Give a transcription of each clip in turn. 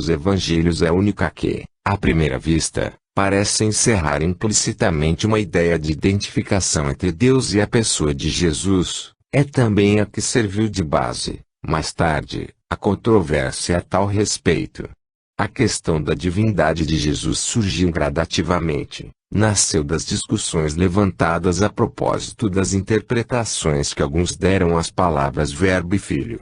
Os evangelhos é a única que, à primeira vista, parece encerrar implicitamente uma ideia de identificação entre Deus e a pessoa de Jesus. É também a que serviu de base, mais tarde, à controvérsia a tal respeito. A questão da divindade de Jesus surgiu gradativamente, nasceu das discussões levantadas a propósito das interpretações que alguns deram às palavras Verbo e Filho.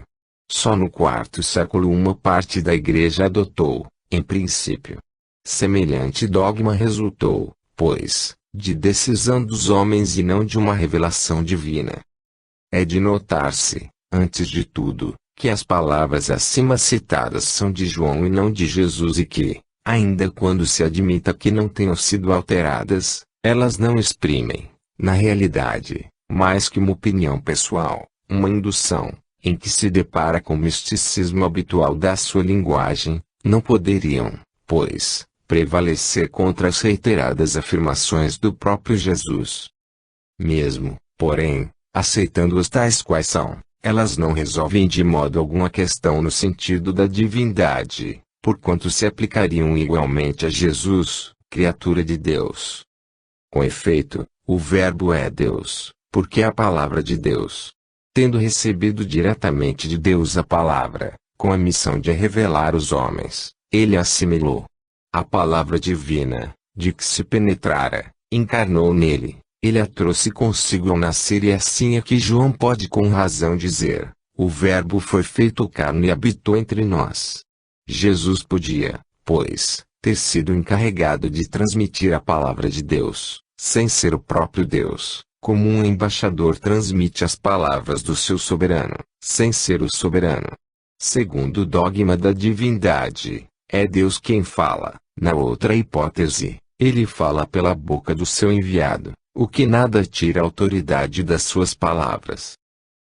Só no quarto século uma parte da Igreja adotou, em princípio, semelhante dogma resultou, pois, de decisão dos homens e não de uma revelação divina. É de notar-se, antes de tudo, que as palavras acima citadas são de João e não de Jesus e que, ainda quando se admita que não tenham sido alteradas, elas não exprimem, na realidade, mais que uma opinião pessoal, uma indução, em que se depara com o misticismo habitual da sua linguagem, não poderiam, pois, prevalecer contra as reiteradas afirmações do próprio Jesus. Mesmo, porém, aceitando-as tais quais são, elas não resolvem de modo algum a questão no sentido da divindade, porquanto se aplicariam igualmente a Jesus, criatura de Deus. Com efeito, o Verbo é Deus, porque é a palavra de Deus. Tendo recebido diretamente de Deus a palavra, com a missão de a revelar aos homens, ele a assimilou. A palavra divina, de que se penetrara, encarnou nele. Ele a trouxe consigo ao nascer e assim é que João pode com razão dizer, o Verbo foi feito carne e habitou entre nós. Jesus podia, pois, ter sido encarregado de transmitir a palavra de Deus, sem ser o próprio Deus, como um embaixador transmite as palavras do seu soberano, sem ser o soberano. Segundo o dogma da divindade, é Deus quem fala. Na outra hipótese, ele fala pela boca do seu enviado, o que nada tira a autoridade das suas palavras.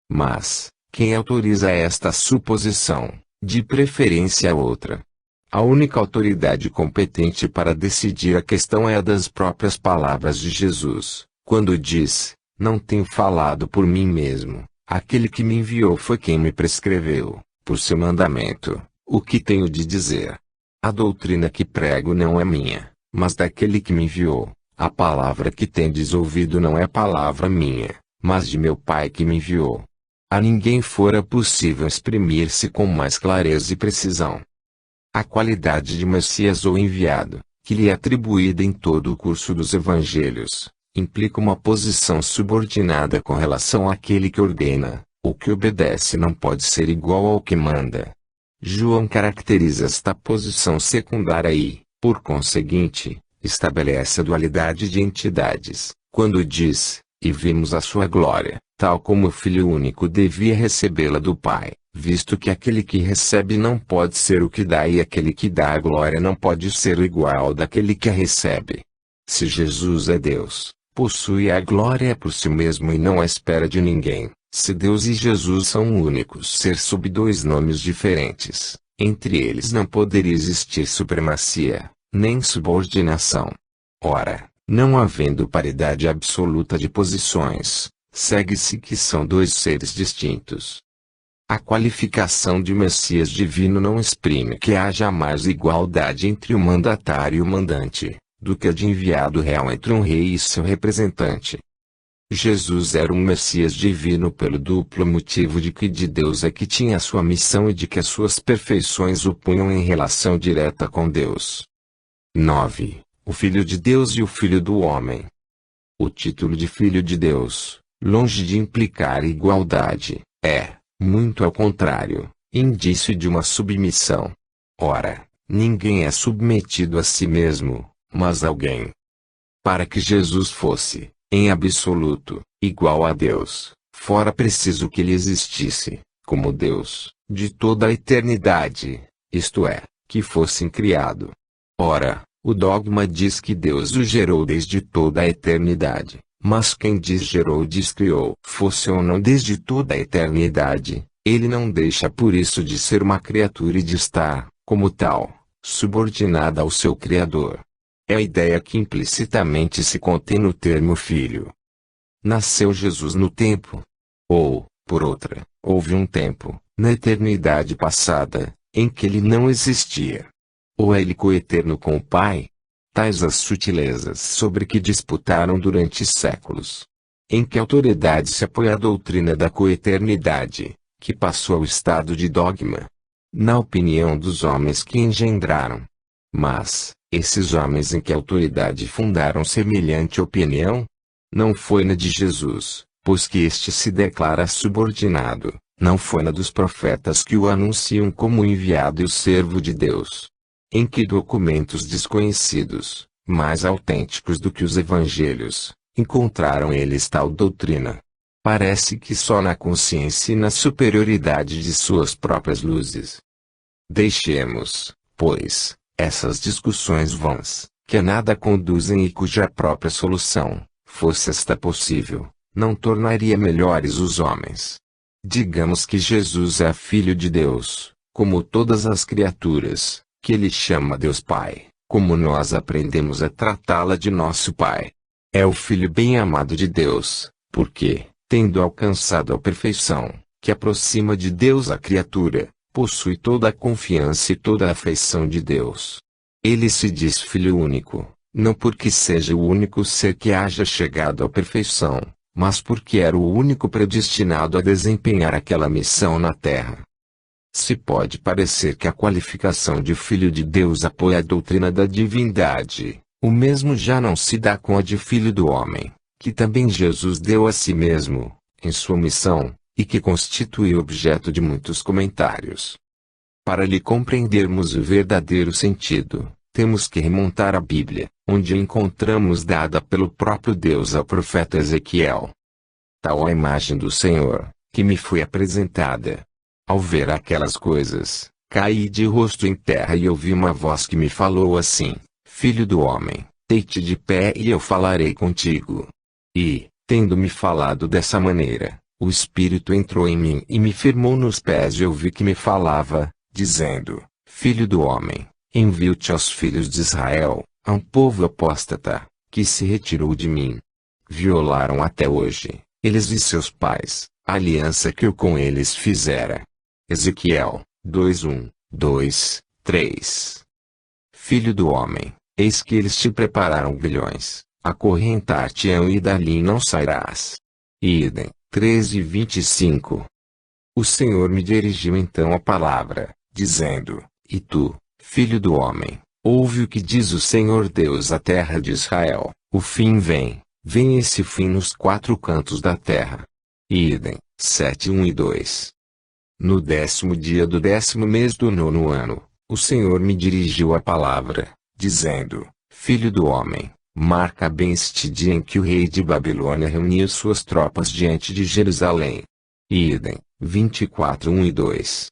Mas, quem autoriza esta suposição, de preferência a outra? A única autoridade competente para decidir a questão é a das próprias palavras de Jesus, quando diz, não tenho falado por mim mesmo, aquele que me enviou foi quem me prescreveu, por seu mandamento, o que tenho de dizer. A doutrina que prego não é minha, mas daquele que me enviou. A palavra que tendes ouvido não é palavra minha, mas de meu Pai que me enviou. A ninguém fora possível exprimir-se com mais clareza e precisão. A qualidade de Messias ou enviado, que lhe é atribuída em todo o curso dos Evangelhos, implica uma posição subordinada com relação àquele que ordena. O que obedece não pode ser igual ao que manda. João caracteriza esta posição secundária e, por conseguinte, estabelece a dualidade de entidades, quando diz, e vimos a sua glória, tal como o Filho único devia recebê-la do Pai, visto que aquele que recebe não pode ser o que dá e aquele que dá a glória não pode ser o igual daquele que a recebe. Se Jesus é Deus, possui a glória por si mesmo e não à espera de ninguém. Se Deus e Jesus são um único ser sob dois nomes diferentes, entre eles não poderia existir supremacia, nem subordinação. Ora, não havendo paridade absoluta de posições, segue-se que são dois seres distintos. A qualificação de Messias divino não exprime que haja mais igualdade entre o mandatário e o mandante, do que a de enviado real entre um rei e seu representante. Jesus era um Messias divino pelo duplo motivo de que de Deus é que tinha a sua missão e de que as suas perfeições o punham em relação direta com Deus. 9. O Filho de Deus e o Filho do Homem. O título de Filho de Deus, longe de implicar igualdade, é, muito ao contrário, indício de uma submissão. Ora, ninguém é submetido a si mesmo, mas alguém. Para que Jesus fosse, em absoluto, igual a Deus, fora preciso que ele existisse, como Deus, de toda a eternidade, isto é, que fosse criado. Ora, o dogma diz que Deus o gerou desde toda a eternidade, mas quem diz gerou diz criou. Fosse ou não desde toda a eternidade, ele não deixa por isso de ser uma criatura e de estar, como tal, subordinada ao seu Criador. É a ideia que implicitamente se contém no termo filho. Nasceu Jesus no tempo? Ou, por outra, houve um tempo, na eternidade passada, em que ele não existia? Ou é ele coeterno com o Pai? Tais as sutilezas sobre que disputaram durante séculos. Em que autoridade se apoia a doutrina da coeternidade, que passou ao estado de dogma? Na opinião dos homens que engendraram. Mas, esses homens em que autoridade fundaram semelhante opinião? Não foi na de Jesus, pois que este se declara subordinado, não foi na dos profetas que o anunciam como o enviado e o servo de Deus. Em que documentos desconhecidos, mais autênticos do que os evangelhos, encontraram eles tal doutrina? Parece que só na consciência e na superioridade de suas próprias luzes. Deixemos, pois, essas discussões vãs, que a nada conduzem e cuja própria solução, fosse esta possível, não tornaria melhores os homens. Digamos que Jesus é Filho de Deus, como todas as criaturas, que ele chama Deus Pai, como nós aprendemos a tratá-la de nosso Pai. É o Filho bem-amado de Deus, porque, tendo alcançado a perfeição, que aproxima de Deus a criatura, possui toda a confiança e toda a afeição de Deus. Ele se diz Filho único, não porque seja o único ser que haja chegado à perfeição, mas porque era o único predestinado a desempenhar aquela missão na terra. Se pode parecer que a qualificação de Filho de Deus apoia a doutrina da divindade, o mesmo já não se dá com a de Filho do homem, que também Jesus deu a si mesmo, em sua missão, e que constitui objeto de muitos comentários. Para lhe compreendermos o verdadeiro sentido, temos que remontar à Bíblia, onde a encontramos dada pelo próprio Deus ao profeta Ezequiel. Tal a imagem do Senhor, que me foi apresentada. Ao ver aquelas coisas, caí de rosto em terra e ouvi uma voz que me falou assim: Filho do homem, deite de pé e eu falarei contigo. E, tendo-me falado dessa maneira, o Espírito entrou em mim e me firmou nos pés e eu vi que me falava, dizendo: Filho do homem, envio-te aos filhos de Israel, a um povo apóstata, que se retirou de mim. Violaram até hoje, eles e seus pais, a aliança que eu com eles fizera. Ezequiel 2:1, 2, 3. Filho do homem, eis que eles te prepararam grilhões, acorrentar-te-ão e dali não sairás. Idem 13:25. O Senhor me dirigiu então a palavra, dizendo: E tu, filho do homem, ouve o que diz o Senhor Deus à terra de Israel: O fim vem, vem esse fim nos quatro cantos da terra. Idem 7:1 e 2. No 10º dia do 10º mês do 9º ano, o Senhor me dirigiu a palavra, dizendo: Filho do homem, marca bem este dia em que o rei de Babilônia reuniu suas tropas diante de Jerusalém. Idem 24:1 e 2.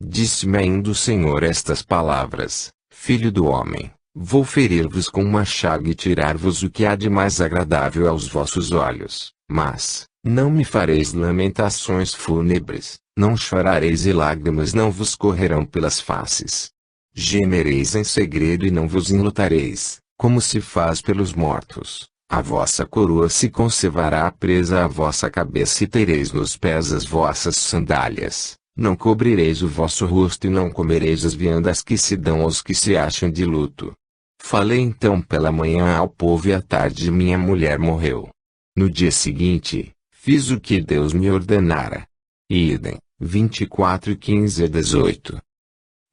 Disse-me ainda o Senhor estas palavras: Filho do homem, vou ferir-vos com uma chaga e tirar-vos o que há de mais agradável aos vossos olhos, mas não me fareis lamentações fúnebres, não chorareis e lágrimas não vos correrão pelas faces. Gemereis em segredo e não vos enlutareis, como se faz pelos mortos. A vossa coroa se conservará presa à vossa cabeça e tereis nos pés as vossas sandálias. Não cobrireis o vosso rosto e não comereis as viandas que se dão aos que se acham de luto. Falei então pela manhã ao povo e à tarde minha mulher morreu. No dia seguinte, fiz o que Deus me ordenara. Idem 24:15 a 18.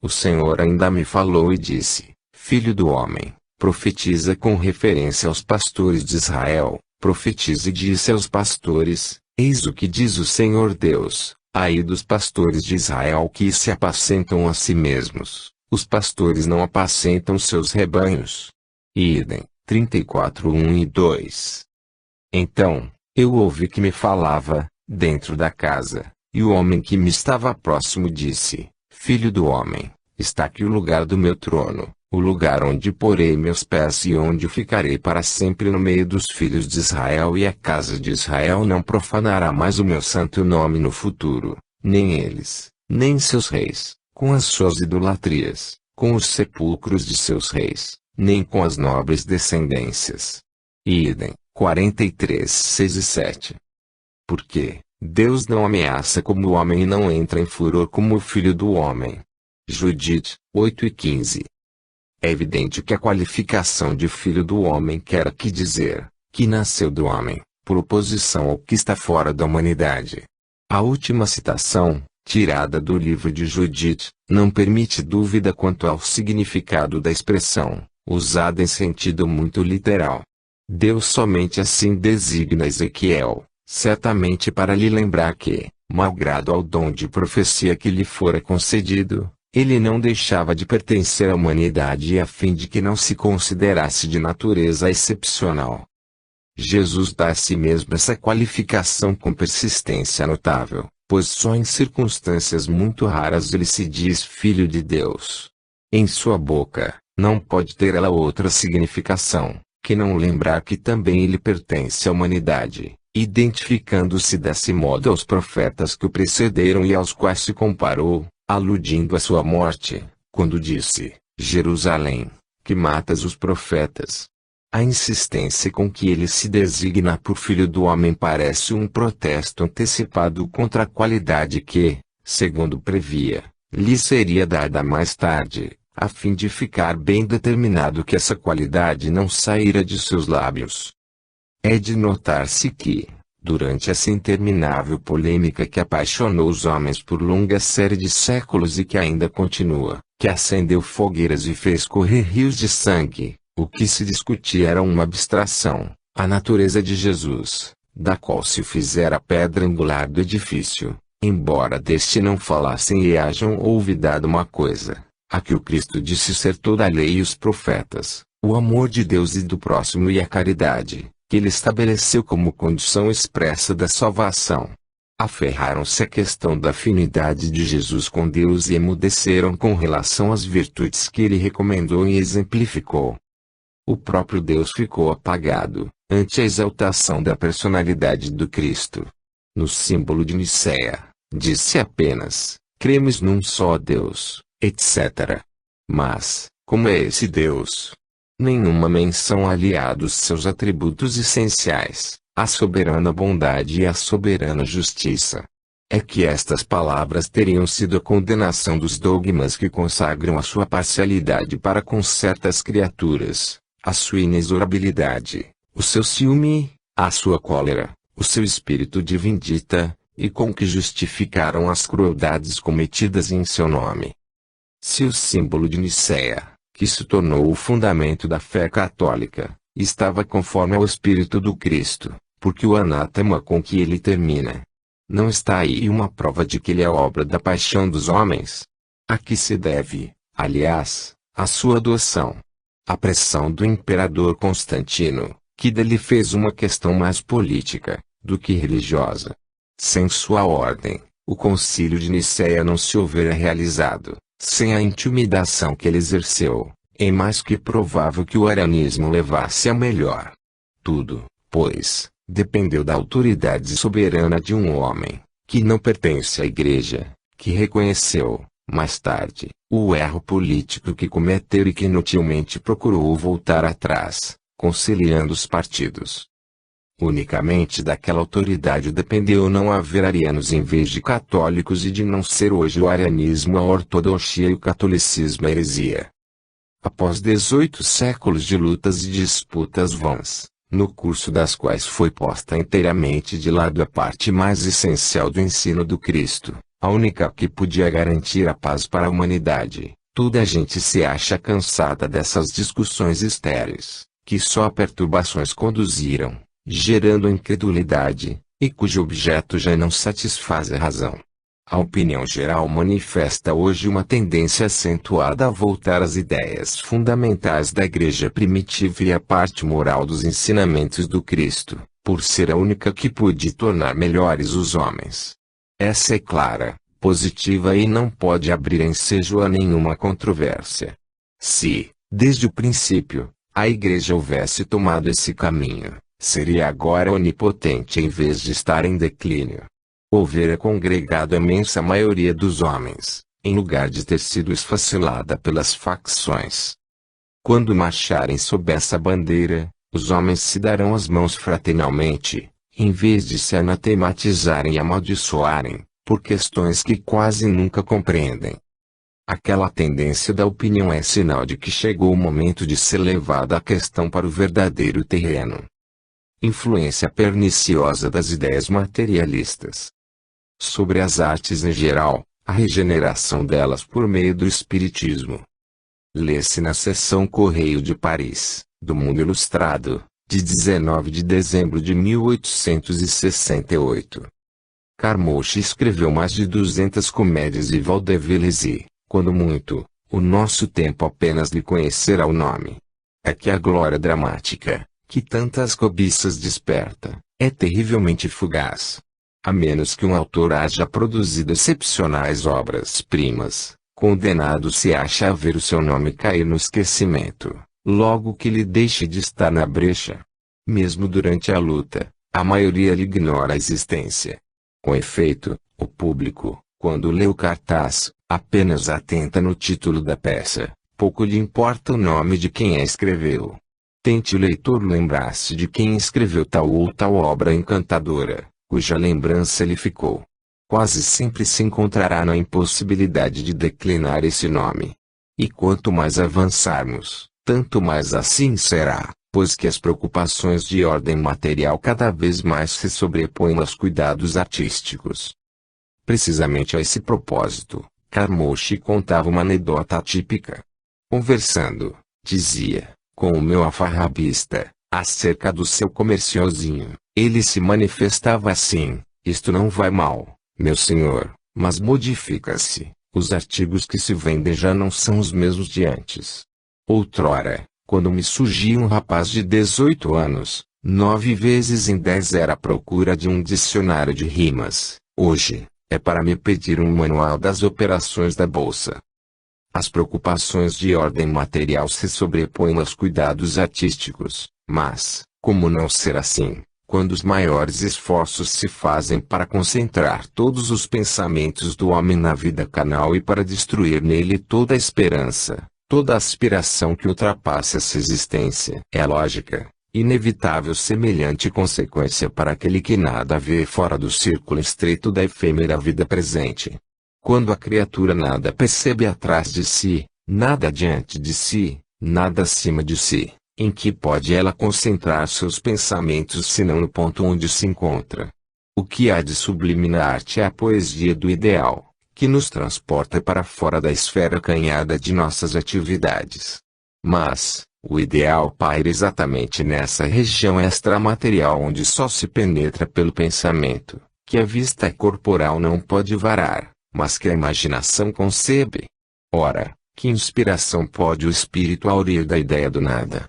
O Senhor ainda me falou e disse: Filho do homem, profetiza com referência aos pastores de Israel, profetiza e disse aos pastores: Eis o que diz o Senhor Deus: Ai dos pastores de Israel que se apacentam a si mesmos, os pastores não apacentam seus rebanhos. Idem 34:1 e 2. Então, eu ouvi que me falava, dentro da casa, e o homem que me estava próximo disse: Filho do homem, está aqui o lugar do meu trono, o lugar onde porei meus pés e onde ficarei para sempre no meio dos filhos de Israel, e a casa de Israel não profanará mais o meu santo nome no futuro, nem eles, nem seus reis, com as suas idolatrias, com os sepulcros de seus reis, nem com as nobres descendências. Idem 43:6 e 7. Porque Deus não ameaça como o homem e não entra em furor como o filho do homem. Judite 8:15. É evidente que a qualificação de filho do homem quer aqui dizer, que nasceu do homem, por oposição ao que está fora da humanidade. A última citação, tirada do livro de Judite, não permite dúvida quanto ao significado da expressão, usada em sentido muito literal. Deus somente assim designa Ezequiel, certamente para lhe lembrar que, malgrado ao dom de profecia que lhe fora concedido, ele não deixava de pertencer à humanidade a fim de que não se considerasse de natureza excepcional. Jesus dá a si mesmo essa qualificação com persistência notável, pois só em circunstâncias muito raras ele se diz Filho de Deus. Em sua boca, não pode ter ela outra significação, que não lembrar que também ele pertence à humanidade, identificando-se desse modo aos profetas que o precederam e aos quais se comparou, aludindo à sua morte, quando disse, Jerusalém, que matas os profetas. A insistência com que ele se designa por Filho do Homem parece um protesto antecipado contra a qualidade que, segundo previa, lhe seria dada mais tarde, a fim de ficar bem determinado que essa qualidade não saíra de seus lábios. É de notar-se que, durante essa interminável polêmica que apaixonou os homens por longa série de séculos e que ainda continua, que acendeu fogueiras e fez correr rios de sangue, o que se discutia era uma abstração, a natureza de Jesus, da qual se fizera a pedra angular do edifício, embora deste não falassem e hajam olvidado uma coisa, a que o Cristo disse ser toda a lei e os profetas, o amor de Deus e do próximo e a caridade, que ele estabeleceu como condição expressa da salvação. Aferraram-se à questão da afinidade de Jesus com Deus e emudeceram com relação às virtudes que ele recomendou e exemplificou. O próprio Deus ficou apagado, ante a exaltação da personalidade do Cristo. No símbolo de Nicéia, disse apenas, cremos num só Deus, etc. Mas, como é esse Deus? Nenhuma menção aliada aos seus atributos essenciais, a soberana bondade e a soberana justiça. É que estas palavras teriam sido a condenação dos dogmas que consagram a sua parcialidade para com certas criaturas, a sua inexorabilidade, o seu ciúme, a sua cólera, o seu espírito de vindita, e com que justificaram as crueldades cometidas em seu nome. Se o símbolo de Nicéia, que se tornou o fundamento da fé católica, estava conforme ao Espírito do Cristo, porque o anátema com que ele termina. Não está aí uma prova de que ele é obra da paixão dos homens? A que se deve, aliás, a sua adoção? A pressão do imperador Constantino, que dele fez uma questão mais política, do que religiosa. Sem sua ordem, o concílio de Nicéia não se houvera realizado. Sem a intimidação que ele exerceu, é mais que provável que o arianismo levasse a melhor. Tudo, pois, dependeu da autoridade soberana de um homem, que não pertence à Igreja, que reconheceu, mais tarde, o erro político que cometeu e que inutilmente procurou voltar atrás, conciliando os partidos. Unicamente daquela autoridade dependeu não haver arianos em vez de católicos e de não ser hoje o arianismo a ortodoxia e o catolicismo a heresia. Após 18 séculos de lutas e disputas vãs, no curso das quais foi posta inteiramente de lado a parte mais essencial do ensino do Cristo, a única que podia garantir a paz para a humanidade, toda a gente se acha cansada dessas discussões estéreis, que só a perturbações conduziram, gerando incredulidade, e cujo objeto já não satisfaz a razão. A opinião geral manifesta hoje uma tendência acentuada a voltar às ideias fundamentais da Igreja primitiva e à parte moral dos ensinamentos do Cristo, por ser a única que pôde tornar melhores os homens. Essa é clara, positiva e não pode abrir ensejo a nenhuma controvérsia. Se, desde o princípio, a Igreja houvesse tomado esse caminho, seria agora onipotente em vez de estar em declínio. Houvera congregado a imensa maioria dos homens, em lugar de ter sido esfacelada pelas facções. Quando marcharem sob essa bandeira, os homens se darão as mãos fraternalmente, em vez de se anatematizarem e amaldiçoarem, por questões que quase nunca compreendem. Aquela tendência da opinião é sinal de que chegou o momento de ser levada a questão para o verdadeiro terreno. Influência perniciosa das ideias materialistas sobre as artes em geral, a regeneração delas por meio do espiritismo. Lê-se na seção Correio de Paris, do Mundo Ilustrado, de 19 de dezembro de 1868. Carmouche escreveu mais de 200 comédias e vaudevilles e, quando muito, o nosso tempo apenas lhe conhecerá o nome. É que a glória dramática, que tantas cobiças desperta, é terrivelmente fugaz. A menos que um autor haja produzido excepcionais obras-primas, condenado se acha a ver o seu nome cair no esquecimento, logo que lhe deixe de estar na brecha. Mesmo durante a luta, a maioria lhe ignora a existência. Com efeito, o público, quando lê o cartaz, apenas atenta no título da peça, pouco lhe importa o nome de quem a escreveu. Tente o leitor lembrar-se de quem escreveu tal ou tal obra encantadora, cuja lembrança lhe ficou. Quase sempre se encontrará na impossibilidade de declinar esse nome. E quanto mais avançarmos, tanto mais assim será, pois que as preocupações de ordem material cada vez mais se sobrepõem aos cuidados artísticos. Precisamente a esse propósito, Carmouche contava uma anedota típica. Conversando, dizia, com o meu alfarrabista, acerca do seu comerciozinho, ele se manifestava assim: isto não vai mal, meu senhor, mas modifica-se, os artigos que se vendem já não são os mesmos de antes. Outrora, quando me surgia um rapaz de 18 anos, 9 vezes em 10 era à procura de um dicionário de rimas. Hoje, é para me pedir um manual das operações da bolsa. As preocupações de ordem material se sobrepõem aos cuidados artísticos, mas, como não ser assim, quando os maiores esforços se fazem para concentrar todos os pensamentos do homem na vida carnal e para destruir nele toda a esperança, toda aspiração que ultrapasse essa existência, é lógica, inevitável semelhante consequência para aquele que nada vê fora do círculo estreito da efêmera vida presente. Quando a criatura nada percebe atrás de si, nada diante de si, nada acima de si, em que pode ela concentrar seus pensamentos senão no ponto onde se encontra? O que há de sublime na arte é a poesia do ideal, que nos transporta para fora da esfera acanhada de nossas atividades. Mas, o ideal paira exatamente nessa região extramaterial onde só se penetra pelo pensamento, que a vista corporal não pode varar, mas que a imaginação concebe. Ora, que inspiração pode o espírito aurir da ideia do nada?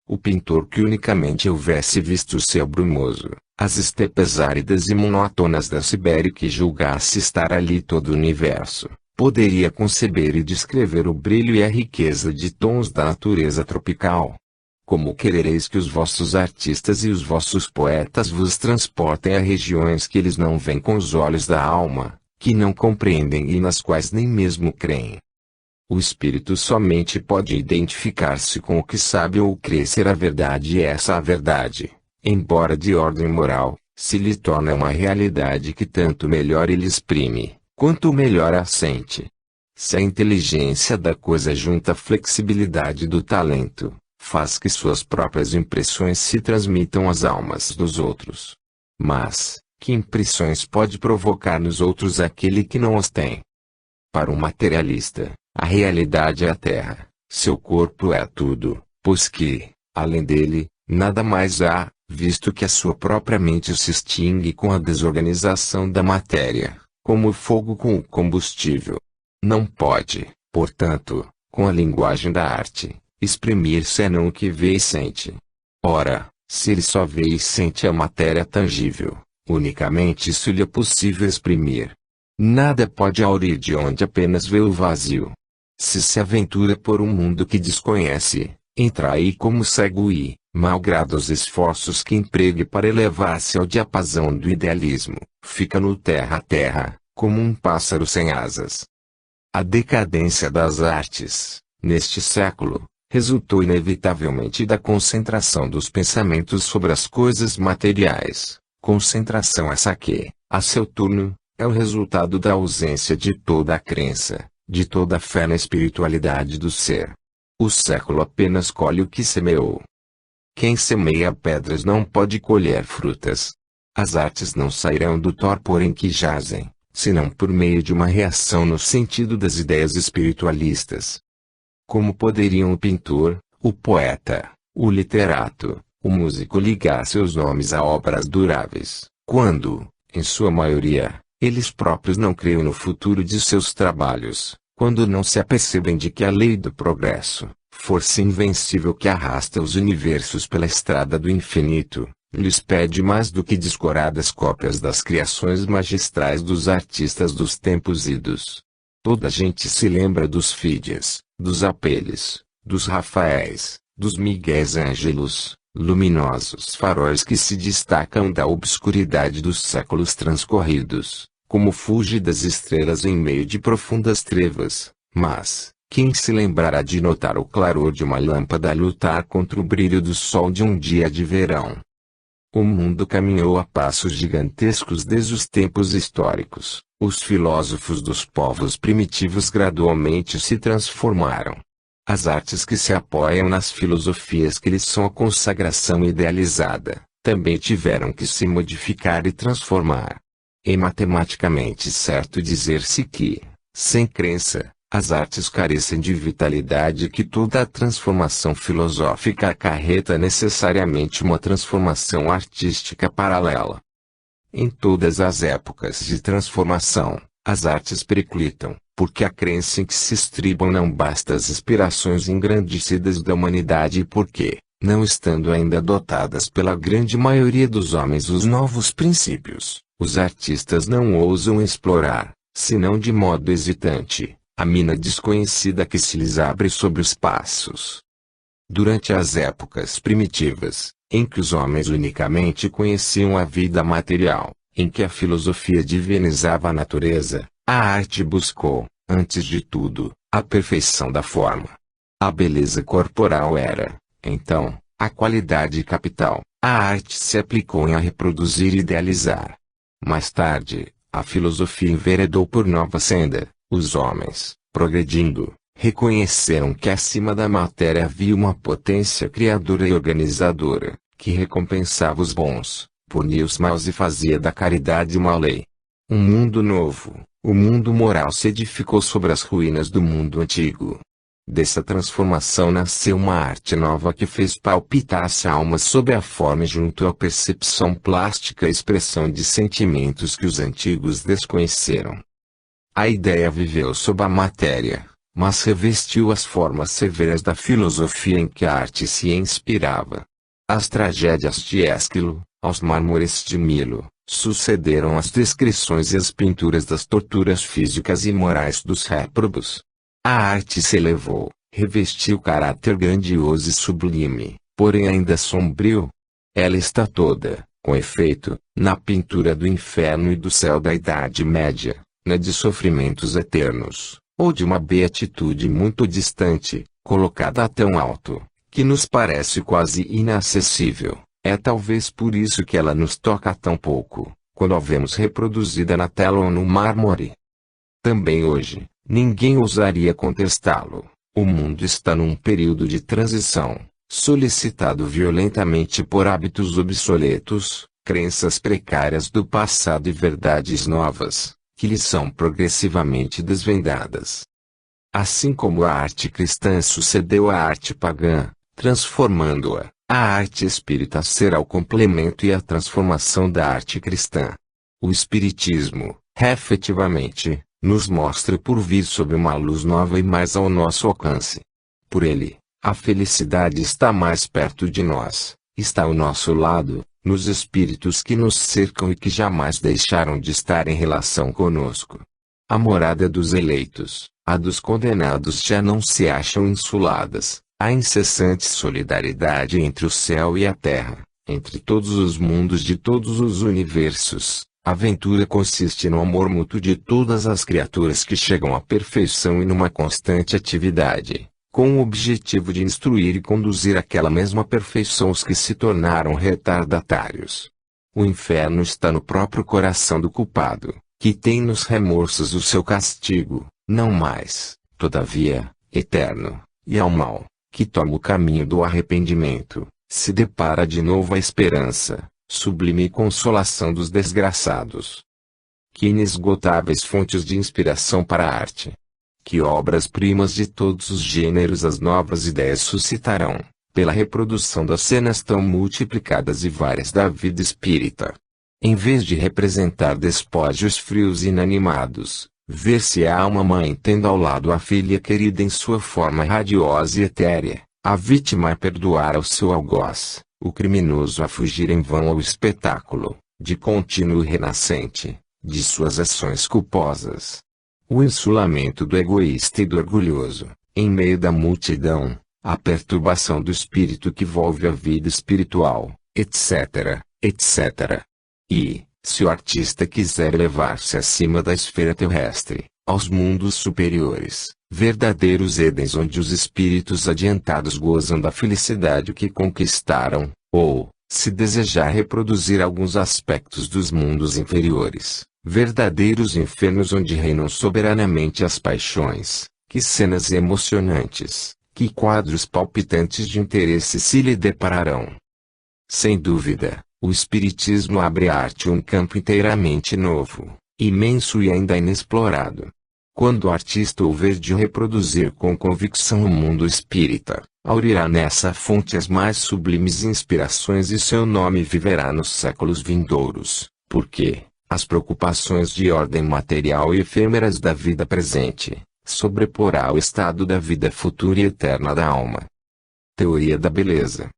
O pintor que unicamente houvesse visto o céu brumoso, as estepes áridas e monótonas da Sibéria e que julgasse estar ali todo o universo, poderia conceber e descrever o brilho e a riqueza de tons da natureza tropical. Como querereis que os vossos artistas e os vossos poetas vos transportem a regiões que eles não veem com os olhos da alma, que não compreendem e nas quais nem mesmo creem? O espírito somente pode identificar-se com o que sabe ou crê ser a verdade e essa a verdade, embora de ordem moral, se lhe torna uma realidade que tanto melhor ele exprime, quanto melhor a sente. Se a inteligência da coisa junta a flexibilidade do talento, faz que suas próprias impressões se transmitam às almas dos outros. Mas, que impressões pode provocar nos outros aquele que não as tem? Para um materialista, a realidade é a terra, seu corpo é tudo, pois que, além dele, nada mais há, visto que a sua própria mente se extingue com a desorganização da matéria, como o fogo com o combustível. Não pode, portanto, com a linguagem da arte, exprimir senão o que vê e sente. Ora, se ele só vê e sente a matéria tangível, unicamente isso lhe é possível exprimir. Nada pode aurir de onde apenas vê o vazio. Se aventura por um mundo que desconhece, entra aí como cego e, malgrado os esforços que empregue para elevar-se ao diapasão do idealismo, fica no terra a terra, como um pássaro sem asas. A decadência das artes, neste século, resultou inevitavelmente da concentração dos pensamentos sobre as coisas materiais, concentração essa que, a seu turno, é o resultado da ausência de toda a crença, de toda a fé na espiritualidade do ser. O século apenas colhe o que semeou. Quem semeia pedras não pode colher frutas. As artes não sairão do torpor em que jazem, senão por meio de uma reação no sentido das ideias espiritualistas. Como poderiam o pintor, o poeta, o literato, o músico ligar seus nomes a obras duráveis, quando, em sua maioria, eles próprios não creem no futuro de seus trabalhos, quando não se apercebem de que a lei do progresso, força invencível que arrasta os universos pela estrada do infinito, lhes pede mais do que descoradas cópias das criações magistrais dos artistas dos tempos idos. Toda a gente se lembra dos Fídias, dos Apeles, dos Rafaéis, dos Miguéis Ângelos, luminosos faróis que se destacam da obscuridade dos séculos transcorridos, como fúlgidas estrelas em meio de profundas trevas, mas, quem se lembrará de notar o claror de uma lâmpada a lutar contra o brilho do sol de um dia de verão? O mundo caminhou a passos gigantescos desde os tempos históricos. Os filósofos dos povos primitivos gradualmente se transformaram. As artes que se apoiam nas filosofias que lhes são a consagração idealizada, também tiveram que se modificar e transformar. É matematicamente certo dizer-se que, sem crença, as artes carecem de vitalidade e que toda a transformação filosófica acarreta necessariamente uma transformação artística paralela. Em todas as épocas de transformação, as artes periclitam, porque a crença em que se estribam não basta as inspirações engrandecidas da humanidade e porque, não estando ainda adotadas pela grande maioria dos homens os novos princípios, os artistas não ousam explorar, senão de modo hesitante, a mina desconhecida que se lhes abre sobre os passos. Durante as épocas primitivas, em que os homens unicamente conheciam a vida material, em que a filosofia divinizava a natureza, a arte buscou, antes de tudo, a perfeição da forma. A beleza corporal era, então, a qualidade capital. A arte se aplicou em a reproduzir e idealizar. Mais tarde, a filosofia enveredou por nova senda. Os homens, progredindo, reconheceram que acima da matéria havia uma potência criadora e organizadora, que recompensava os bons, punia os maus e fazia da caridade uma lei. Um mundo novo, o mundo moral se edificou sobre as ruínas do mundo antigo. Dessa transformação nasceu uma arte nova que fez palpitar-se a alma sob a forma e junto à percepção plástica a expressão de sentimentos que os antigos desconheceram. A ideia viveu sob a matéria, mas revestiu as formas severas da filosofia em que a arte se inspirava. As tragédias de Ésquilo, aos mármores de Milo, sucederam as descrições e as pinturas das torturas físicas e morais dos réprobos. A arte se elevou, revestiu caráter grandioso e sublime, porém ainda sombrio. Ela está toda, com efeito, na pintura do inferno e do céu da Idade Média, na de sofrimentos eternos, ou de uma beatitude muito distante, colocada tão alto, que nos parece quase inacessível. É talvez por isso que ela nos toca tão pouco, quando a vemos reproduzida na tela ou no mármore. Também hoje, ninguém ousaria contestá-lo. O mundo está num período de transição, solicitado violentamente por hábitos obsoletos, crenças precárias do passado e verdades novas, que lhe são progressivamente desvendadas. Assim como a arte cristã sucedeu à arte pagã, transformando-a, a arte espírita será o complemento e a transformação da arte cristã. O Espiritismo, efetivamente, nos mostra por vir sob uma luz nova e mais ao nosso alcance. Por ele, a felicidade está mais perto de nós, está ao nosso lado, nos espíritos que nos cercam e que jamais deixaram de estar em relação conosco. A morada dos eleitos, a dos condenados já não se acham insuladas. A incessante solidariedade entre o céu e a terra, entre todos os mundos de todos os universos. A aventura consiste no amor mútuo de todas as criaturas que chegam à perfeição e numa constante atividade, com o objetivo de instruir e conduzir àquela mesma perfeição os que se tornaram retardatários. O inferno está no próprio coração do culpado, que tem nos remorsos o seu castigo, não mais, todavia, eterno, e ao mal, que toma o caminho do arrependimento, se depara de novo a esperança, sublime consolação dos desgraçados. Que inesgotáveis fontes de inspiração para a arte! Que obras-primas de todos os gêneros as novas ideias suscitarão, pela reprodução das cenas tão multiplicadas e várias da vida espírita. Em vez de representar despojos frios e inanimados, ver-se a uma mãe tendo ao lado a filha querida em sua forma radiosa e etérea, a vítima a perdoar ao seu algoz, o criminoso a fugir em vão ao espetáculo, de contínuo renascente, de suas ações culposas. O insulamento do egoísta e do orgulhoso, em meio da multidão, a perturbação do espírito que volve a vida espiritual, etc., etc. E, se o artista quiser elevar-se acima da esfera terrestre, aos mundos superiores, verdadeiros Édens onde os espíritos adiantados gozam da felicidade que conquistaram, ou, se desejar reproduzir alguns aspectos dos mundos inferiores, verdadeiros infernos onde reinam soberanamente as paixões, que cenas emocionantes, que quadros palpitantes de interesse se lhe depararão. Sem dúvida, o Espiritismo abre à arte um campo inteiramente novo, imenso e ainda inexplorado. Quando o artista houver de reproduzir com convicção o mundo espírita, aurirá nessa fonte as mais sublimes inspirações e seu nome viverá nos séculos vindouros, porque as preocupações de ordem material e efêmeras da vida presente sobreporá o estado da vida futura e eterna da alma. Teoria da beleza.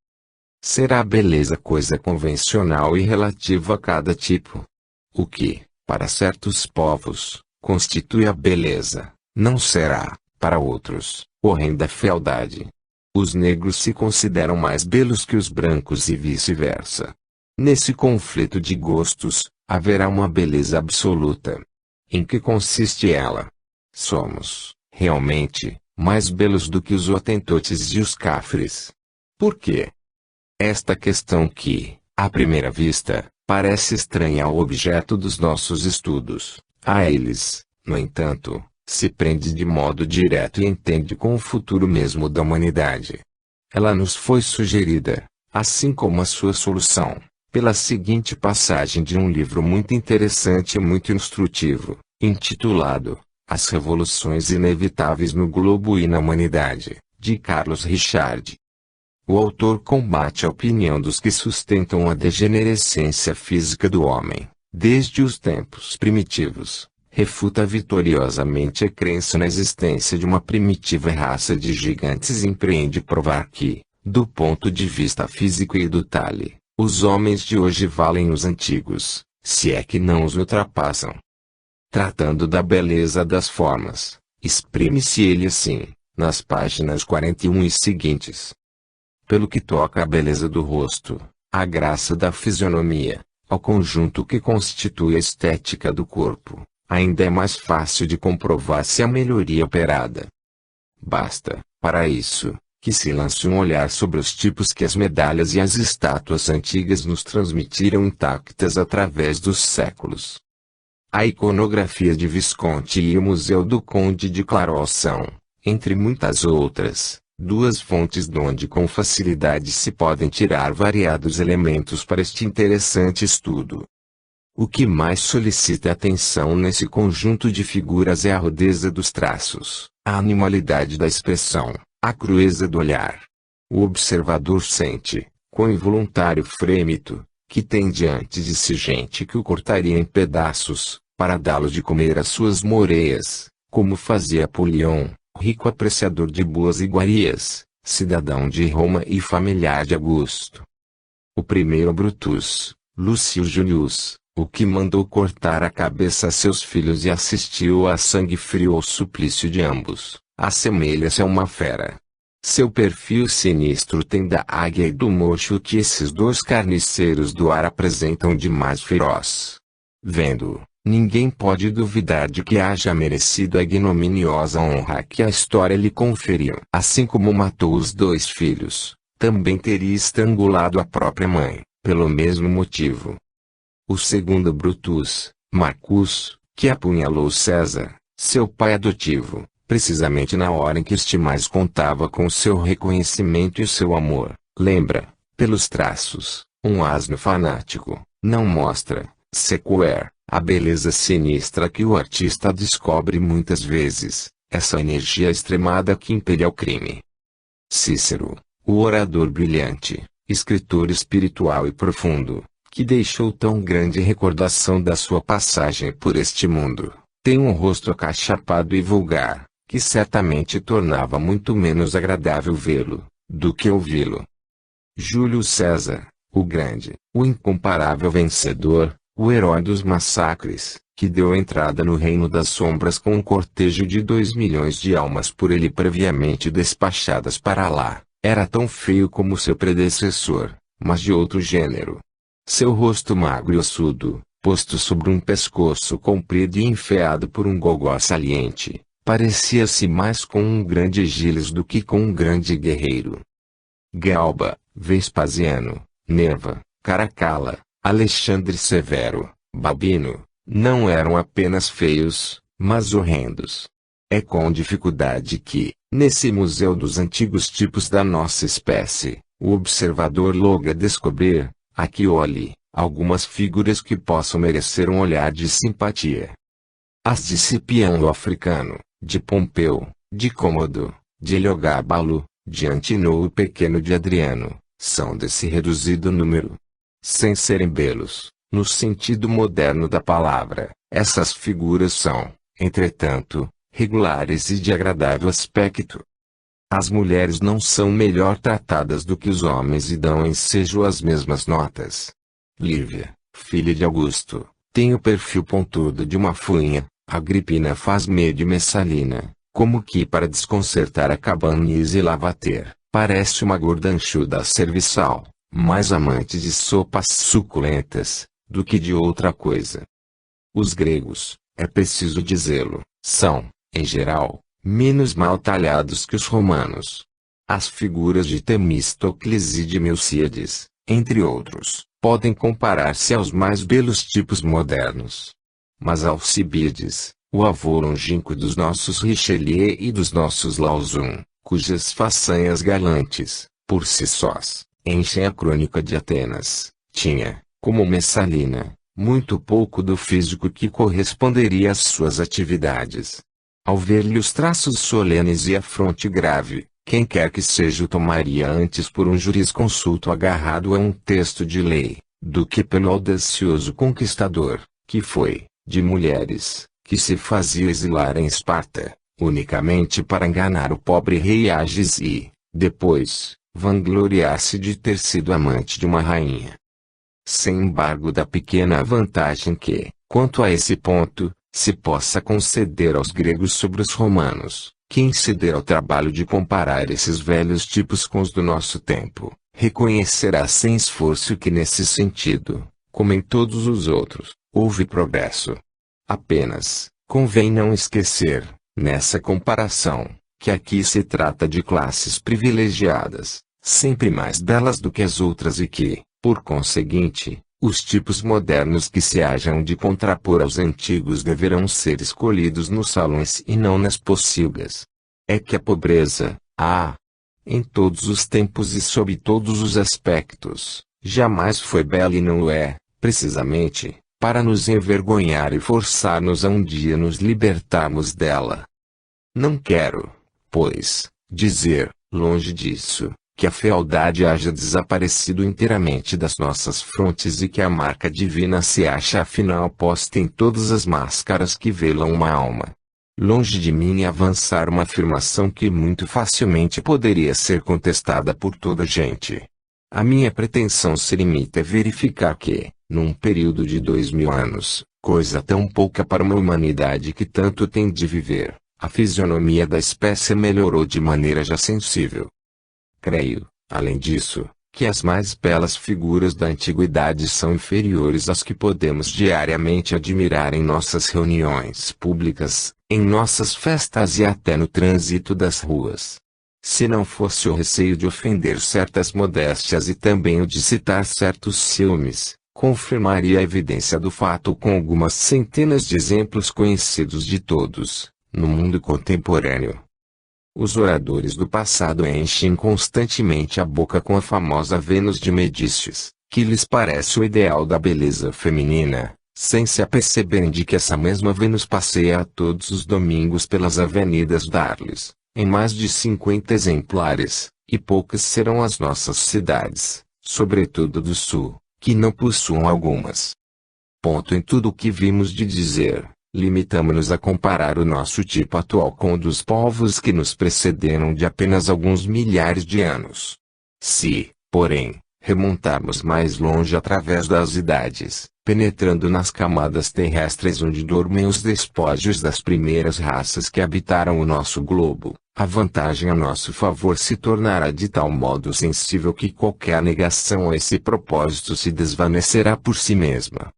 Será a beleza coisa convencional e relativa a cada tipo. O que, para certos povos, constitui a beleza, não será, para outros, horrenda fealdade. Os negros se consideram mais belos que os brancos e vice-versa. Nesse conflito de gostos, haverá uma beleza absoluta. Em que consiste ela? Somos, realmente, mais belos do que os hotentotes e os cafres. Por quê? Esta questão que, à primeira vista, parece estranha ao objeto dos nossos estudos, a eles, no entanto, se prende de modo direto e entende com o futuro mesmo da humanidade. Ela nos foi sugerida, assim como a sua solução, pela seguinte passagem de um livro muito interessante e muito instrutivo, intitulado As Revoluções Inevitáveis no Globo e na Humanidade, de Carlos Richard. O autor combate a opinião dos que sustentam a degenerescência física do homem, desde os tempos primitivos, refuta vitoriosamente a crença na existência de uma primitiva raça de gigantes e empreende provar que, do ponto de vista físico e do talhe, os homens de hoje valem os antigos, se é que não os ultrapassam. Tratando da beleza das formas, exprime-se ele assim, nas páginas 41 e seguintes. Pelo que toca à beleza do rosto, à graça da fisionomia, ao conjunto que constitui a estética do corpo, ainda é mais fácil de comprovar se a melhoria operada. Basta, para isso, que se lance um olhar sobre os tipos que as medalhas e as estátuas antigas nos transmitiram intactas através dos séculos. A iconografia de Visconti e o Museu do Conde de Clairol são, entre muitas outras, duas fontes donde com facilidade se podem tirar variados elementos para este interessante estudo. O que mais solicita atenção nesse conjunto de figuras é a rudeza dos traços, a animalidade da expressão, a crueza do olhar. O observador sente, com involuntário frêmito, que tem diante de si gente que o cortaria em pedaços, para dá-lo de comer às suas moreias, como fazia Apolion, rico apreciador de boas iguarias, cidadão de Roma e familiar de Augusto. O primeiro Brutus, Lúcio Julius, o que mandou cortar a cabeça a seus filhos e assistiu a sangue frio ao suplício de ambos, assemelha-se a uma fera. Seu perfil sinistro tem da águia e do mocho que esses dois carniceiros do ar apresentam de mais feroz. Vendo-o, ninguém pode duvidar de que haja merecido a ignominiosa honra que a história lhe conferiu. Assim como matou os dois filhos, também teria estrangulado a própria mãe, pelo mesmo motivo. O segundo Brutus, Marcus, que apunhalou César, seu pai adotivo, precisamente na hora em que este mais contava com seu reconhecimento e seu amor, lembra, pelos traços, um asno fanático, não mostra, sequer, a beleza sinistra que o artista descobre muitas vezes, essa energia extremada que impele ao crime. Cícero, o orador brilhante, escritor espiritual e profundo, que deixou tão grande recordação da sua passagem por este mundo, tem um rosto acachapado e vulgar, que certamente tornava muito menos agradável vê-lo, do que ouvi-lo. Júlio César, o grande, o incomparável vencedor, o herói dos massacres, que deu entrada no reino das sombras com um cortejo de 2 milhões de almas por ele previamente despachadas para lá, era tão feio como seu predecessor, mas de outro gênero. Seu rosto magro e ossudo, posto sobre um pescoço comprido e enfeado por um gogó saliente, parecia-se mais com um grande Gilles do que com um grande guerreiro. Galba, Vespasiano, Nerva, Caracalla, Alexandre Severo, Babino, não eram apenas feios, mas horrendos. É com dificuldade que, nesse museu dos antigos tipos da nossa espécie, o observador logra descobrir, aqui ou ali, algumas figuras que possam merecer um olhar de simpatia. As de Cipião o Africano, de Pompeu, de Cômodo, de Heliogábalo, de Antinoo o Pequeno, de Adriano, são desse reduzido número. Sem serem belos, no sentido moderno da palavra, essas figuras são, entretanto, regulares e de agradável aspecto. As mulheres não são melhor tratadas do que os homens e dão ensejo as mesmas notas. Lívia, filha de Augusto, tem o perfil pontudo de uma fuinha, Agripina faz meio de Messalina, como que para desconcertar a Cabanis e Lavater, parece uma gordanchuda serviçal, mais amante de sopas suculentas, do que de outra coisa. Os gregos, é preciso dizê-lo, são, em geral, menos mal talhados que os romanos. As figuras de Temístocles e de Milcíades, entre outros, podem comparar-se aos mais belos tipos modernos. Mas Alcibiades, o avô longínquo dos nossos Richelieu e dos nossos Lauzun, cujas façanhas galantes, por si sós, enchem a crônica de Atenas, tinha, como Messalina, muito pouco do físico que corresponderia às suas atividades. Ao ver-lhe os traços solenes e a fronte grave, quem quer que seja o tomaria antes por um jurisconsulto agarrado a um texto de lei, do que pelo audacioso conquistador, que foi, de mulheres, que se fazia exilar em Esparta, unicamente para enganar o pobre rei Agis e, depois, vangloriar-se de ter sido amante de uma rainha. Sem embargo da pequena vantagem que, quanto a esse ponto, se possa conceder aos gregos sobre os romanos, quem se der ao trabalho de comparar esses velhos tipos com os do nosso tempo, reconhecerá sem esforço que nesse sentido, como em todos os outros, houve progresso. Apenas, convém não esquecer, nessa comparação, que aqui se trata de classes privilegiadas, sempre mais belas do que as outras e que, por conseguinte, os tipos modernos que se hajam de contrapor aos antigos deverão ser escolhidos nos salões e não nas pocilgas. É que a pobreza, em todos os tempos e sob todos os aspectos, jamais foi bela e não o é, precisamente, para nos envergonhar e forçar-nos a um dia nos libertarmos dela. Não quero, pois, dizer, longe disso, que a fealdade haja desaparecido inteiramente das nossas frontes e que a marca divina se acha afinal posta em todas as máscaras que velam uma alma. Longe de mim avançar uma afirmação que muito facilmente poderia ser contestada por toda a gente. A minha pretensão se limita a verificar que, num período de 2000 anos, coisa tão pouca para uma humanidade que tanto tem de viver, a fisionomia da espécie melhorou de maneira já sensível. Creio, além disso, que as mais belas figuras da antiguidade são inferiores às que podemos diariamente admirar em nossas reuniões públicas, em nossas festas e até no trânsito das ruas. Se não fosse o receio de ofender certas modéstias e também o de citar certos ciúmes, confirmaria a evidência do fato com algumas centenas de exemplos conhecidos de todos, no mundo contemporâneo. Os oradores do passado enchem constantemente a boca com a famosa Vênus de Medícios, que lhes parece o ideal da beleza feminina, sem se aperceberem de que essa mesma Vênus passeia todos os domingos pelas avenidas d'Arles, em mais de 50 exemplares, e poucas serão as nossas cidades, sobretudo do sul, que não possuam algumas. Em tudo o que vimos de dizer, limitamo-nos a comparar o nosso tipo atual com o dos povos que nos precederam de apenas alguns milhares de anos. Se, porém, remontarmos mais longe através das idades, penetrando nas camadas terrestres onde dormem os despojos das primeiras raças que habitaram o nosso globo, a vantagem a nosso favor se tornará de tal modo sensível que qualquer negação a esse propósito se desvanecerá por si mesma.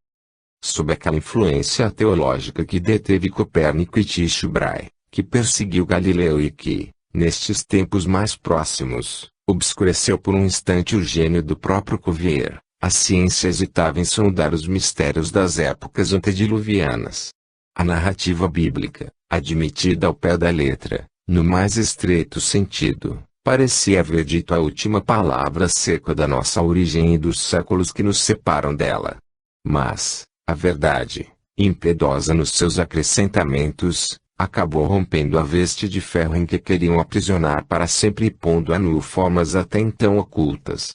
Sob aquela influência teológica que deteve Copérnico e Tycho Brahe, que perseguiu Galileu e que, nestes tempos mais próximos, obscureceu por um instante o gênio do próprio Cuvier, a ciência hesitava em sondar os mistérios das épocas antediluvianas. A narrativa bíblica, admitida ao pé da letra, no mais estreito sentido, parecia haver dito a última palavra acerca da nossa origem e dos séculos que nos separam dela. Mas, a verdade, impiedosa nos seus acrescentamentos, acabou rompendo a veste de ferro em que queriam aprisionar para sempre e pondo a nu formas até então ocultas.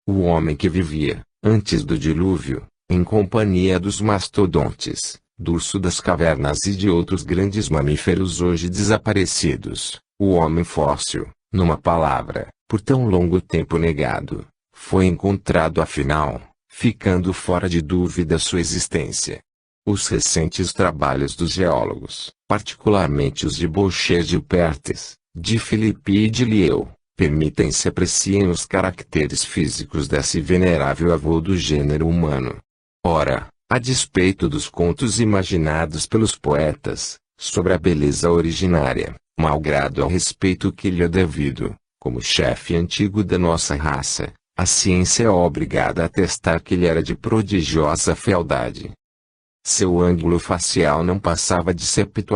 O homem que vivia, antes do dilúvio, em companhia dos mastodontes, do urso das cavernas e de outros grandes mamíferos hoje desaparecidos, o homem fóssil, numa palavra, por tão longo tempo negado, foi encontrado afinal, ficando fora de dúvida sua existência. Os recentes trabalhos dos geólogos, particularmente os de Boucher de Perthes, de Philippe e de Lieu, permitem-se apreciem os caracteres físicos desse venerável avô do gênero humano. Ora, a despeito dos contos imaginados pelos poetas, sobre a beleza originária, malgrado ao respeito que lhe é devido, como chefe antigo da nossa raça, a ciência é obrigada a atestar que ele era de prodigiosa fealdade. Seu ângulo facial não passava de 70,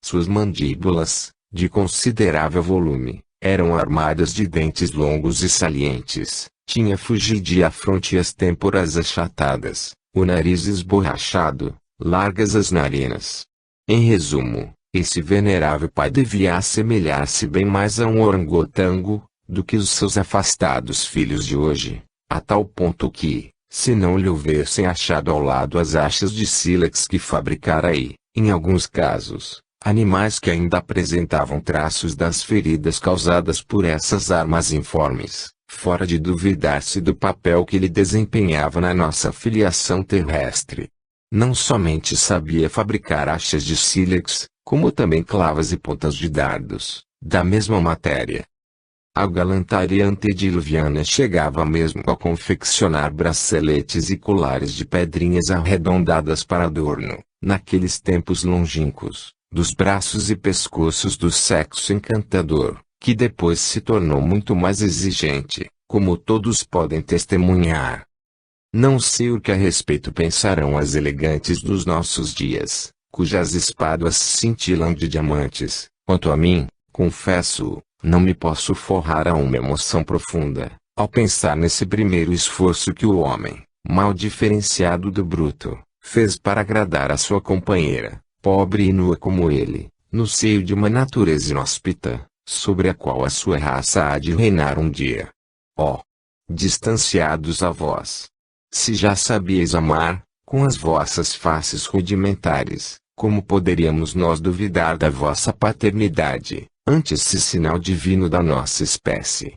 suas mandíbulas, de considerável volume, eram armadas de dentes longos e salientes, tinha fugidia a fronte e as têmporas achatadas, o nariz esborrachado, largas as narinas. Em resumo, esse venerável pai devia assemelhar-se bem mais a um orangotango, do que os seus afastados filhos de hoje, a tal ponto que, se não lhe houvessem achado ao lado as achas de sílex que fabricara aí, em alguns casos, animais que ainda apresentavam traços das feridas causadas por essas armas informes, fora de duvidar-se do papel que ele desempenhava na nossa filiação terrestre. Não somente sabia fabricar achas de sílex, como também clavas e pontas de dardos, da mesma matéria. A galantaria antediluviana chegava mesmo a confeccionar braceletes e colares de pedrinhas arredondadas para adorno, naqueles tempos longínquos, dos braços e pescoços do sexo encantador, que depois se tornou muito mais exigente, como todos podem testemunhar. Não sei o que a respeito pensarão as elegantes dos nossos dias, cujas espáduas cintilam de diamantes. Quanto a mim, confesso, não me posso forrar a uma emoção profunda, ao pensar nesse primeiro esforço que o homem, mal diferenciado do bruto, fez para agradar a sua companheira, pobre e nua como ele, no seio de uma natureza inóspita, sobre a qual a sua raça há de reinar um dia. Ó, distanciados a vós! Se já sabíeis amar, com as vossas faces rudimentares, como poderíamos nós duvidar da vossa paternidade, antes se sinal divino da nossa espécie?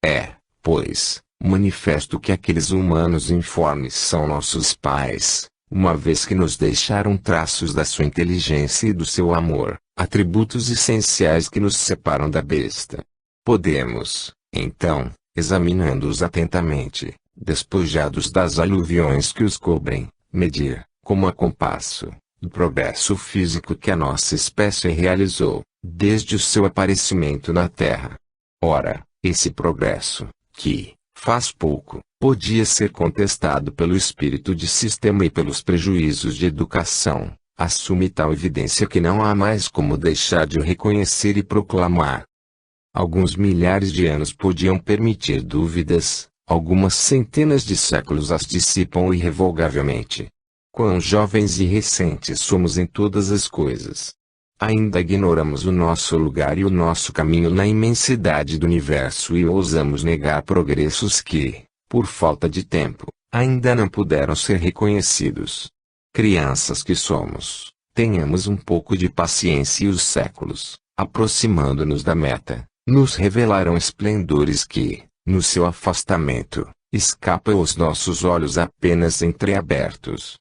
É, pois, manifesto que aqueles humanos informes são nossos pais, uma vez que nos deixaram traços da sua inteligência e do seu amor, atributos essenciais que nos separam da besta. Podemos, então, examinando-os atentamente, despojados das aluviões que os cobrem, medir, como a compasso, o progresso físico que a nossa espécie realizou, desde o seu aparecimento na Terra. Ora, esse progresso, que, faz pouco, podia ser contestado pelo espírito de sistema e pelos prejuízos de educação, assume tal evidência que não há mais como deixar de o reconhecer e proclamar. Alguns milhares de anos podiam permitir dúvidas, algumas centenas de séculos as dissipam irrevogavelmente. Quão jovens e recentes somos em todas as coisas! Ainda ignoramos o nosso lugar e o nosso caminho na imensidade do universo e ousamos negar progressos que, por falta de tempo, ainda não puderam ser reconhecidos. Crianças que somos, tenhamos um pouco de paciência e os séculos, aproximando-nos da meta, nos revelarão esplendores que, no seu afastamento, escapam aos nossos olhos apenas entreabertos.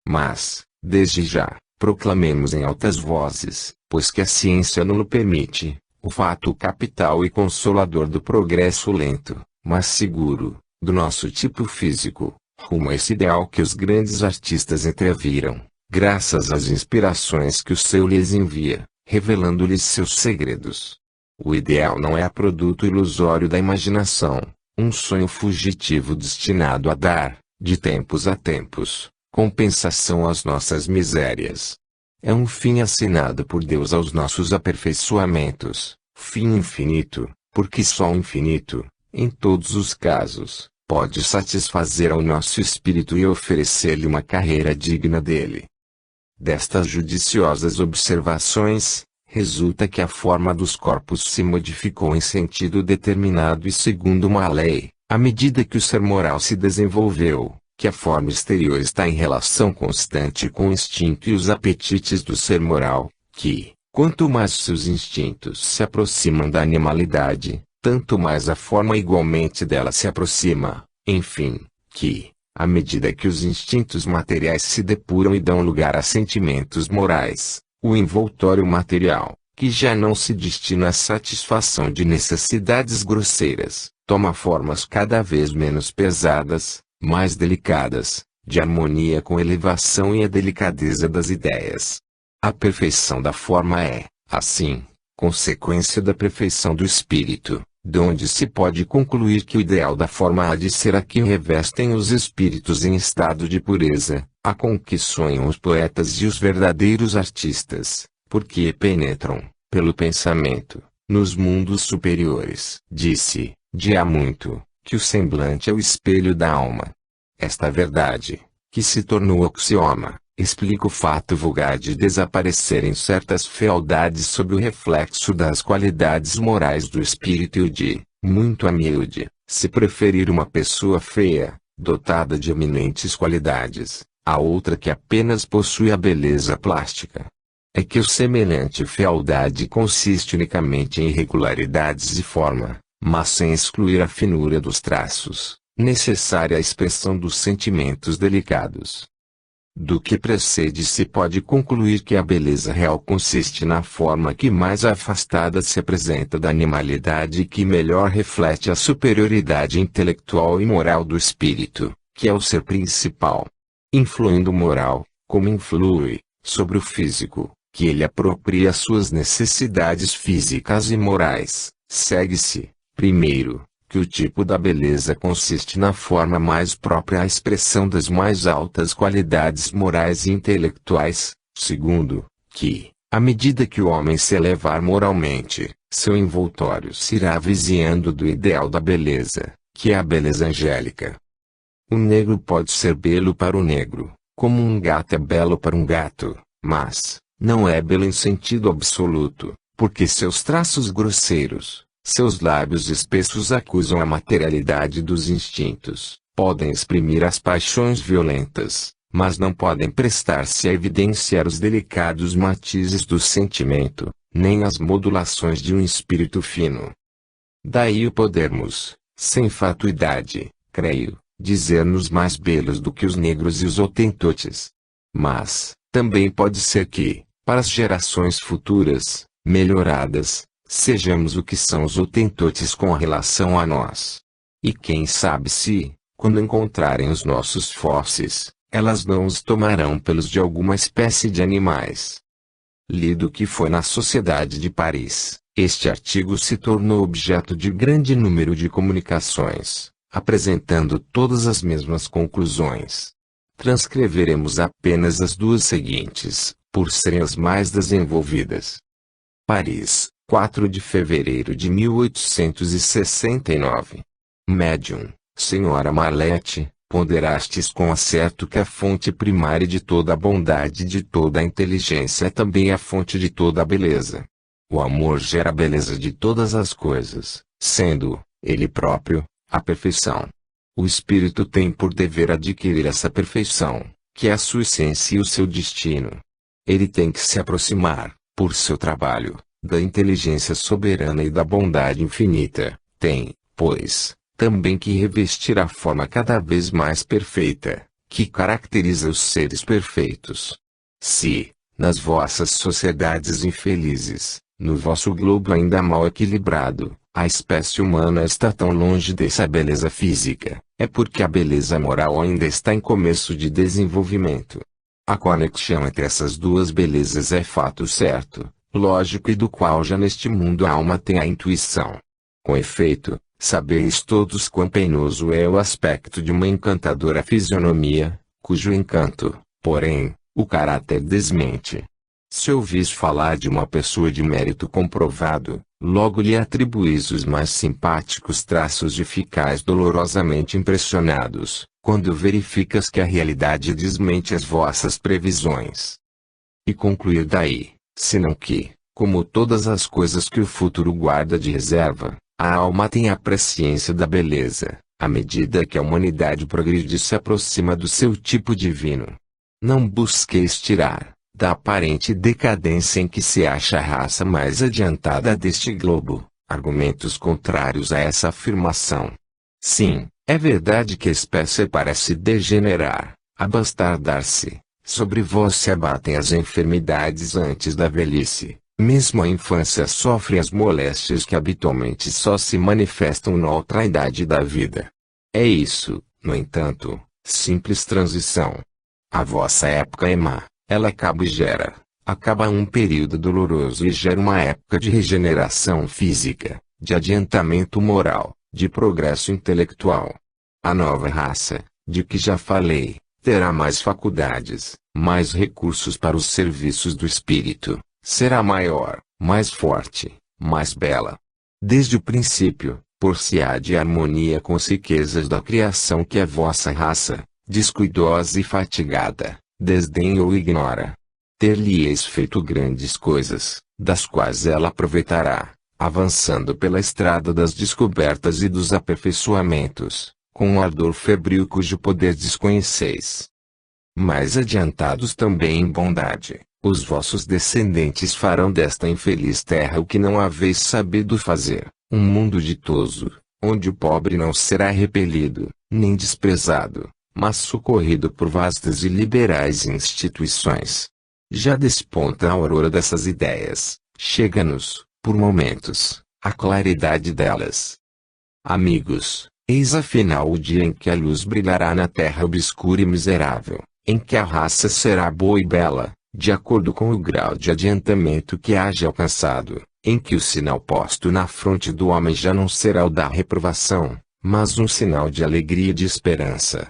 Mas, desde já, proclamemos em altas vozes, pois que a ciência não o permite, o fato capital e consolador do progresso lento, mas seguro, do nosso tipo físico, rumo a esse ideal que os grandes artistas entreviram, graças às inspirações que o céu lhes envia, revelando-lhes seus segredos. O ideal não é produto ilusório da imaginação, um sonho fugitivo destinado a dar, de tempos a tempos, compensação às nossas misérias. É um fim assinado por Deus aos nossos aperfeiçoamentos, fim infinito, porque só o infinito, em todos os casos, pode satisfazer ao nosso espírito e oferecer-lhe uma carreira digna dele. Destas judiciosas observações, resulta que a forma dos corpos se modificou em sentido determinado e segundo uma lei, à medida que o ser moral se desenvolveu, que a forma exterior está em relação constante com o instinto e os apetites do ser moral, que, quanto mais seus instintos se aproximam da animalidade, tanto mais a forma igualmente dela se aproxima, enfim, que, à medida que os instintos materiais se depuram e dão lugar a sentimentos morais, o envoltório material, que já não se destina à satisfação de necessidades grosseiras, toma formas cada vez menos pesadas, mais delicadas, de harmonia com a elevação e a delicadeza das ideias. A perfeição da forma é, assim, consequência da perfeição do espírito, donde se pode concluir que o ideal da forma há de ser a que revestem os espíritos em estado de pureza, a com que sonham os poetas e os verdadeiros artistas, porque penetram, pelo pensamento, nos mundos superiores. Disse, de há muito, que o semblante é o espelho da alma. Esta verdade, que se tornou axioma, explica o fato vulgar de desaparecerem certas fealdades sob o reflexo das qualidades morais do espírito e o de, muito a miúde, se preferir uma pessoa feia, dotada de eminentes qualidades, a outra que apenas possui a beleza plástica. É que o semelhante fealdade consiste unicamente em irregularidades de forma, mas sem excluir a finura dos traços, necessária à expressão dos sentimentos delicados. Do que precede se pode concluir que a beleza real consiste na forma que mais afastada se apresenta da animalidade e que melhor reflete a superioridade intelectual e moral do espírito, que é o ser principal. Influindo o moral, como influi, sobre o físico, que ele apropria suas necessidades físicas e morais, segue-se, primeiro, que o tipo da beleza consiste na forma mais própria à expressão das mais altas qualidades morais e intelectuais, segundo, que, à medida que o homem se elevar moralmente, seu envoltório se irá viziando do ideal da beleza, que é a beleza angélica. O negro pode ser belo para o negro, como um gato é belo para um gato, mas, não é belo em sentido absoluto, porque seus traços grosseiros, seus lábios espessos acusam a materialidade dos instintos, podem exprimir as paixões violentas, mas não podem prestar-se a evidenciar os delicados matizes do sentimento, nem as modulações de um espírito fino. Daí o podermos, sem fatuidade, creio, dizer-nos mais belos do que os negros e os hotentotes. Mas, também pode ser que, para as gerações futuras, melhoradas, sejamos o que são os hotentotes com relação a nós. E quem sabe se, quando encontrarem os nossos fósseis, elas não os tomarão pelos de alguma espécie de animais. Lido que foi na Sociedade de Paris, este artigo se tornou objeto de grande número de comunicações, apresentando todas as mesmas conclusões. transcreveremos apenas as duas seguintes, por serem as mais desenvolvidas. Paris, 4 de fevereiro de 1869. Médium, Senhora Marlete, ponderastes com acerto que a fonte primária de toda a bondade e de toda a inteligência é também a fonte de toda a beleza. O amor gera a beleza de todas as coisas, sendo, ele próprio, a perfeição. O espírito tem por dever adquirir essa perfeição, que é a sua essência e o seu destino. Ele tem que se aproximar, por seu trabalho, da inteligência soberana e da bondade infinita. Tem, pois, também que revestir a forma cada vez mais perfeita, que caracteriza os seres perfeitos. Se, nas vossas sociedades infelizes, no vosso globo ainda mal equilibrado, a espécie humana está tão longe dessa beleza física, é porque a beleza moral ainda está em começo de desenvolvimento. A conexão entre essas duas belezas é fato certo, lógico e do qual já neste mundo a alma tem a intuição. Com efeito, sabeis todos quão penoso é o aspecto de uma encantadora fisionomia, cujo encanto, porém, o caráter desmente. Se ouvis falar de uma pessoa de mérito comprovado, logo lhe atribuís os mais simpáticos traços e ficais dolorosamente impressionados, quando verificas que a realidade desmente as vossas previsões. E concluir daí, senão que, como todas as coisas que o futuro guarda de reserva, a alma tem a presciência da beleza, à medida que a humanidade progride e se aproxima do seu tipo divino. Não busqueis tirar, da aparente decadência em que se acha a raça mais adiantada deste globo, argumentos contrários a essa afirmação. Sim, é verdade que a espécie parece degenerar, abastardar-se, sobre vós se abatem as enfermidades antes da velhice, mesmo a infância sofre as moléstias que habitualmente só se manifestam na outra idade da vida. É isso, no entanto, simples transição. A vossa época é má. Ela acaba e gera, acaba um período doloroso e gera uma época de regeneração física, de adiantamento moral, de progresso intelectual. A nova raça, de que já falei, terá mais faculdades, mais recursos para os serviços do espírito, será maior, mais forte, mais bela. Desde o princípio, por-se-á de harmonia com as riquezas da criação que a vossa raça, descuidosa e fatigada, desdenha ou ignora. Ter-lhe-eis feito grandes coisas, das quais ela aproveitará, avançando pela estrada das descobertas e dos aperfeiçoamentos, com um ardor febril cujo poder desconheceis. Mais adiantados também em bondade, os vossos descendentes farão desta infeliz terra o que não haveis sabido fazer, um mundo ditoso, onde o pobre não será repelido, nem desprezado, mas socorrido por vastas e liberais instituições. Já desponta a aurora dessas ideias, chega-nos, por momentos, a claridade delas. Amigos, eis afinal o dia em que a luz brilhará na terra obscura e miserável, em que a raça será boa e bela, de acordo com o grau de adiantamento que haja alcançado, em que o sinal posto na fronte do homem já não será o da reprovação, mas um sinal de alegria e de esperança.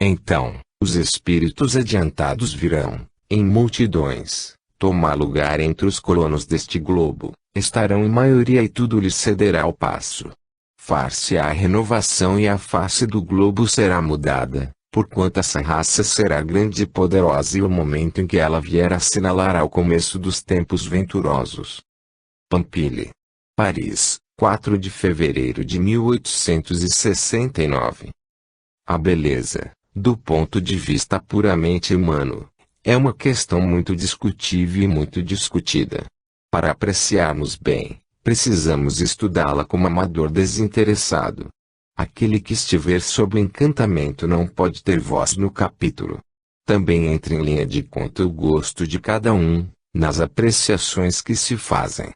Então, os espíritos adiantados virão, em multidões, tomar lugar entre os colonos deste globo, estarão em maioria e tudo lhes cederá ao passo. Far-se-á a renovação e a face do globo será mudada, porquanto essa raça será grande e poderosa e o momento em que ela vier assinalará o começo dos tempos venturosos. Pampilhe. Paris, 4 de fevereiro de 1869. A beleza, do ponto de vista puramente humano, é uma questão muito discutível e muito discutida. Para apreciarmos bem, precisamos estudá-la como amador desinteressado. Aquele que estiver sob encantamento não pode ter voz no capítulo. Também entra em linha de conta o gosto de cada um, nas apreciações que se fazem.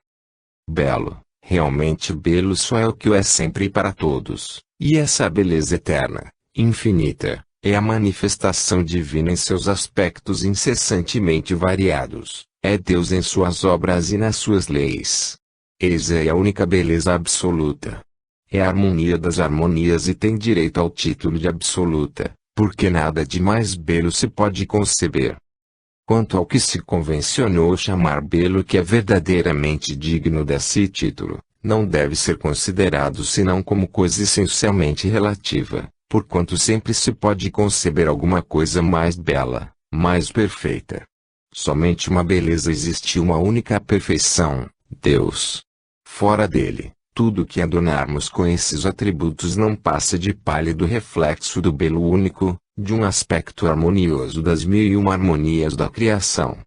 Belo, realmente belo só é o que o é sempre e para todos, e essa beleza eterna, infinita, é a manifestação divina em seus aspectos incessantemente variados, é Deus em suas obras e nas suas leis. Eis é a única beleza absoluta. É a harmonia das harmonias e tem direito ao título de absoluta, porque nada de mais belo se pode conceber. Quanto ao que se convencionou chamar belo, que é verdadeiramente digno desse título, não deve ser considerado senão como coisa essencialmente relativa, porquanto sempre se pode conceber alguma coisa mais bela, mais perfeita. Somente uma beleza existe, uma única perfeição, Deus. Fora dele, tudo que adornarmos com esses atributos não passa de pálido reflexo do belo único, de um aspecto harmonioso das 1001 harmonias da criação.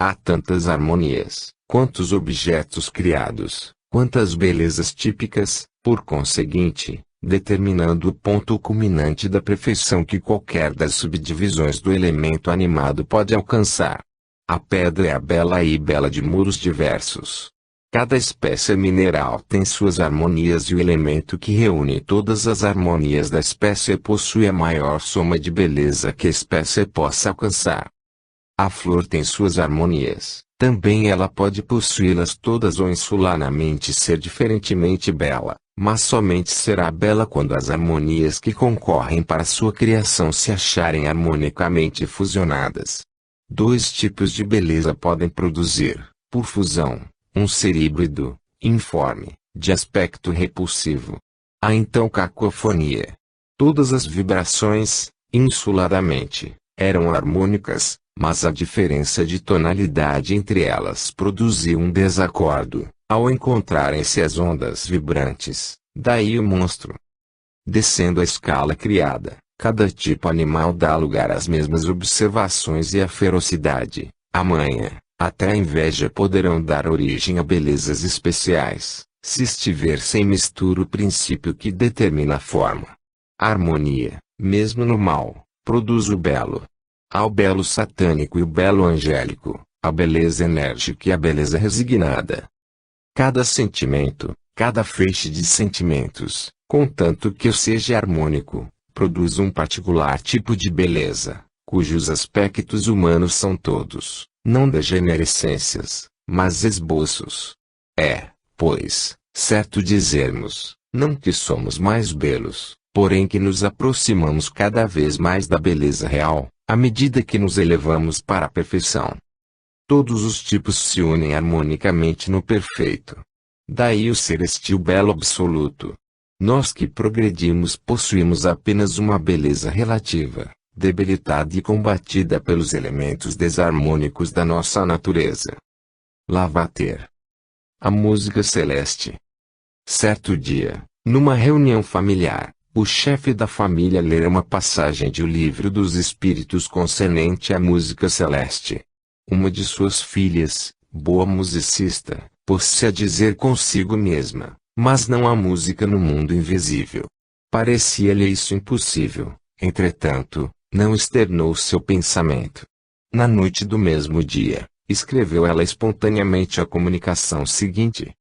Há tantas harmonias, quantos objetos criados, quantas belezas típicas, por conseguinte, determinando o ponto culminante da perfeição que qualquer das subdivisões do elemento animado pode alcançar. A pedra é a bela e bela de muros diversos. Cada espécie mineral tem suas harmonias e o elemento que reúne todas as harmonias da espécie possui a maior soma de beleza que a espécie possa alcançar. A flor tem suas harmonias, também ela pode possuí-las todas ou insularmente ser diferentemente bela, mas somente será bela quando as harmonias que concorrem para sua criação se acharem harmonicamente fusionadas. Dois tipos de beleza podem produzir, por fusão, um ser híbrido, informe, de aspecto repulsivo. Há então cacofonia. Todas as vibrações, insuladamente, eram harmônicas, mas a diferença de tonalidade entre elas produzia um desacordo, ao encontrarem-se as ondas vibrantes, daí o monstro. Descendo a escala criada, cada tipo animal dá lugar às mesmas observações e a ferocidade, a manha, até a inveja poderão dar origem a belezas especiais, se estiver sem mistura o princípio que determina a forma. A harmonia, mesmo no mal, produz o belo. Há o belo satânico e o belo angélico, a beleza enérgica e a beleza resignada. Cada sentimento, cada feixe de sentimentos, contanto que eu seja harmônico, produz um particular tipo de beleza, cujos aspectos humanos são todos, não degenerescências, mas esboços. É, pois, certo dizermos, não que somos mais belos, porém que nos aproximamos cada vez mais da beleza real, à medida que nos elevamos para a perfeição. Todos os tipos se unem harmonicamente no perfeito. Daí o ser este o belo absoluto. Nós que progredimos possuímos apenas uma beleza relativa, debilitada e combatida pelos elementos desarmônicos da nossa natureza. Lavater. A música celeste. Certo dia, numa reunião familiar, o chefe da família lera uma passagem de O Livro dos Espíritos concernente à música celeste. Uma de suas filhas, boa musicista, pôs-se a dizer consigo mesma, mas não há música no mundo invisível. Parecia-lhe isso impossível, entretanto, não externou seu pensamento. Na noite do mesmo dia, escreveu ela espontaneamente a comunicação seguinte: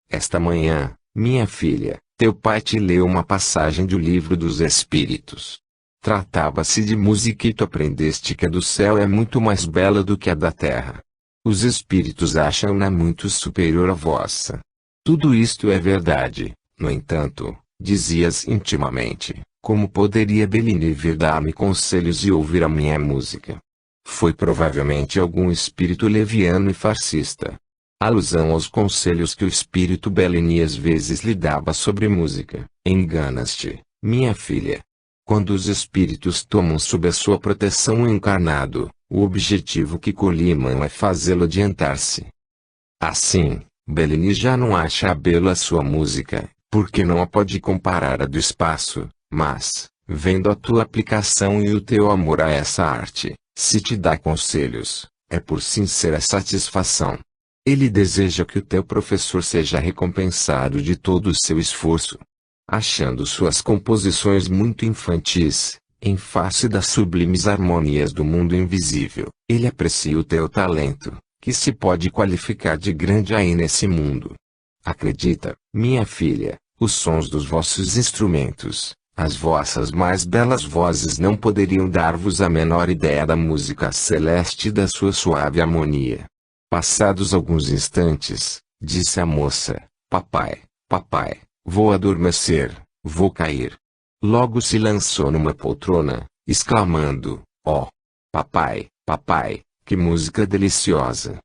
Esta manhã, minha filha, teu pai te leu uma passagem do Livro dos Espíritos. Tratava-se de música e tu aprendeste que a do céu é muito mais bela do que a da terra. Os espíritos acham-na muito superior à vossa. Tudo isto é verdade, no entanto, dizias intimamente, como poderia Beline vir dar-me conselhos e ouvir a minha música? Foi provavelmente algum espírito leviano e farcista. Alusão aos conselhos que o espírito Beline às vezes lhe dava sobre música. Enganas-te, minha filha. Quando os espíritos tomam sob a sua proteção o encarnado, o objetivo que colimam é fazê-lo adiantar-se. Assim, Beline já não acha bela a sua música, porque não a pode comparar à do espaço, mas, vendo a tua aplicação e o teu amor a essa arte, se te dá conselhos, é por sincera satisfação. Ele deseja que o teu professor seja recompensado de todo o seu esforço. Achando suas composições muito infantis, em face das sublimes harmonias do mundo invisível, ele aprecia o teu talento, que se pode qualificar de grande aí nesse mundo. Acredita, minha filha, os sons dos vossos instrumentos, as vossas mais belas vozes não poderiam dar-vos a menor ideia da música celeste e da sua suave harmonia. Passados alguns instantes, disse a moça: Papai, papai, vou adormecer, vou cair. Logo se lançou numa poltrona, exclamando: "Oh, papai, papai, que música deliciosa!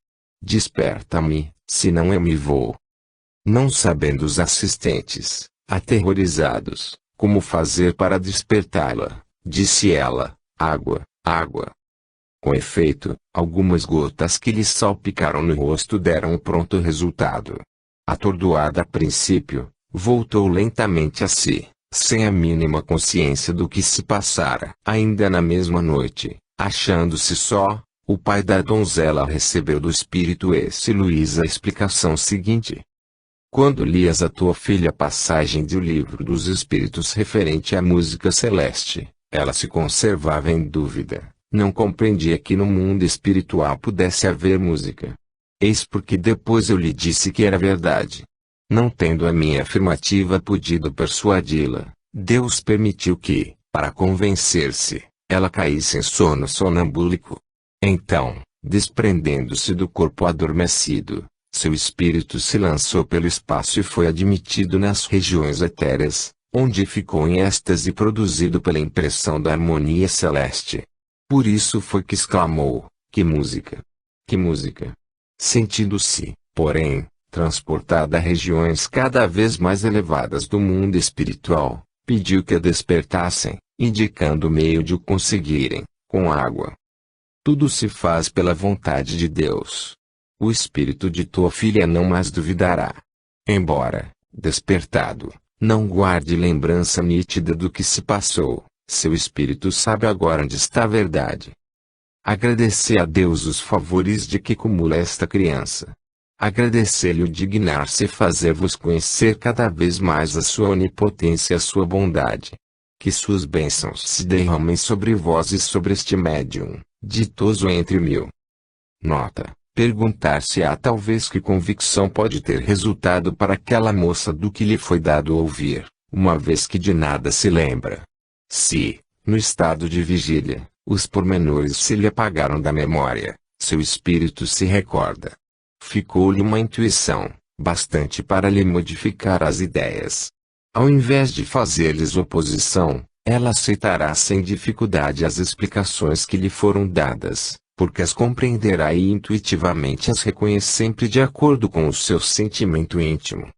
Desperta-me, senão eu me vou." Não sabendo os assistentes, aterrorizados, como fazer para despertá-la, disse ela: "Água, água." Com efeito, algumas gotas que lhe salpicaram no rosto deram um pronto resultado. Atordoada a princípio, voltou lentamente a si, sem a mínima consciência do que se passara. Ainda na mesma noite, achando-se só, o pai da donzela recebeu do espírito esse Luís a explicação seguinte: "Quando lias a tua filha a passagem do livro dos espíritos referente à música celeste, ela se conservava em dúvida, não compreendia que no mundo espiritual pudesse haver música. Eis porque depois eu lhe disse que era verdade. Não tendo a minha afirmativa podido persuadi-la, Deus permitiu que, para convencer-se, ela caísse em sono sonambúlico. Então, desprendendo-se do corpo adormecido, seu espírito se lançou pelo espaço e foi admitido nas regiões etéreas, onde ficou em êxtase produzido pela impressão da harmonia celeste. Por isso foi que exclamou: que música! Que música!" Sentindo-se, porém, transportada a regiões cada vez mais elevadas do mundo espiritual, pediu que a despertassem, indicando o meio de o conseguirem, com água. Tudo se faz pela vontade de Deus. O espírito de tua filha não mais duvidará. Embora, despertado, não guarde lembrança nítida do que se passou, seu espírito sabe agora onde está a verdade. Agradecer a Deus os favores de que cumula esta criança. Agradecer-lhe o dignar-se fazer-vos conhecer cada vez mais a sua onipotência e a sua bondade. Que suas bênçãos se derramem sobre vós e sobre este médium, ditoso entre mil. Nota: perguntar-se-á talvez que convicção pode ter resultado para aquela moça do que lhe foi dado ouvir, uma vez que de nada se lembra. Se, no estado de vigília, os pormenores se lhe apagaram da memória, seu espírito se recorda. Ficou-lhe uma intuição, bastante para lhe modificar as ideias. Ao invés de fazer-lhes oposição, ela aceitará sem dificuldade as explicações que lhe foram dadas, porque as compreenderá e intuitivamente as reconhece sempre de acordo com o seu sentimento íntimo.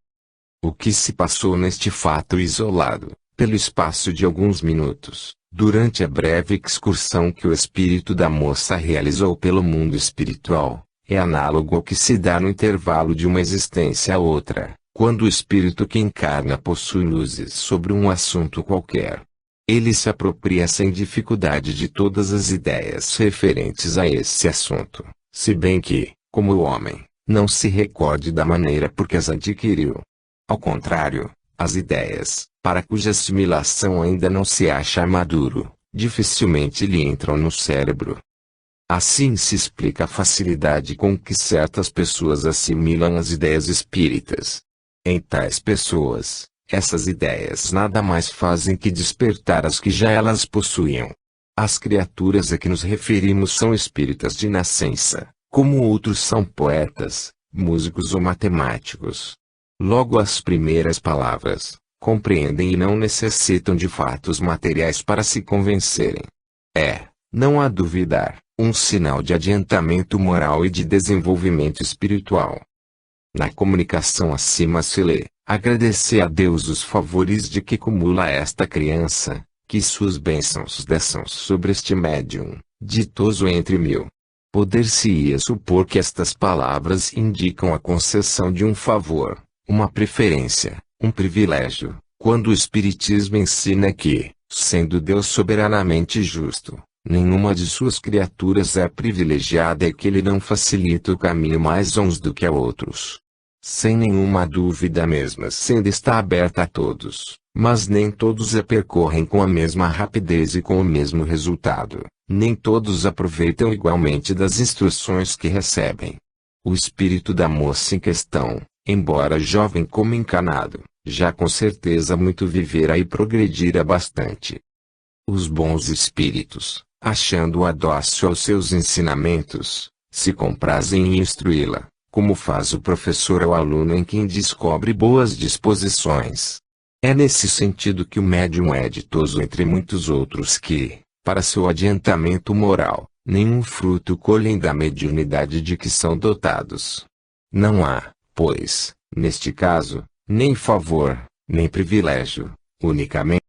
O que se passou neste fato isolado, pelo espaço de alguns minutos, durante a breve excursão que o espírito da moça realizou pelo mundo espiritual, é análogo ao que se dá no intervalo de uma existência a outra, quando o espírito que encarna possui luzes sobre um assunto qualquer. Ele se apropria sem dificuldade de todas as ideias referentes a esse assunto, se bem que, como o homem, não se recorde da maneira por que as adquiriu. Ao contrário, as ideias, para cuja assimilação ainda não se acha maduro, dificilmente lhe entram no cérebro. Assim se explica a facilidade com que certas pessoas assimilam as ideias espíritas. Em tais pessoas, essas ideias nada mais fazem que despertar as que já elas possuíam. As criaturas a que nos referimos são espíritas de nascença, como outros são poetas, músicos ou matemáticos. Logo as primeiras palavras, compreendem e não necessitam de fatos materiais para se convencerem. É, não há duvidar, um sinal de adiantamento moral e de desenvolvimento espiritual. Na comunicação acima se lê: agradecer a Deus os favores de que cumula esta criança, que suas bênçãos desçam sobre este médium, ditoso entre mil. Poder-se-ia supor que estas palavras indicam a concessão de um favor, uma preferência, um privilégio, quando o Espiritismo ensina que, sendo Deus soberanamente justo, nenhuma de suas criaturas é privilegiada e que ele não facilita o caminho mais a uns do que a outros. Sem nenhuma dúvida a mesma senda está aberta a todos, mas nem todos a percorrem com a mesma rapidez e com o mesmo resultado, nem todos aproveitam igualmente das instruções que recebem. O espírito da moça em questão, embora jovem como encanado, já com certeza muito vivera e progredira bastante. Os bons espíritos, achando-a dócil aos seus ensinamentos, se comprazem em instruí-la, como faz o professor ao aluno em quem descobre boas disposições. É nesse sentido que o médium é ditoso entre muitos outros que, para seu adiantamento moral, nenhum fruto colhem da mediunidade de que são dotados. Não há, pois, neste caso, nem favor, nem privilégio, unicamente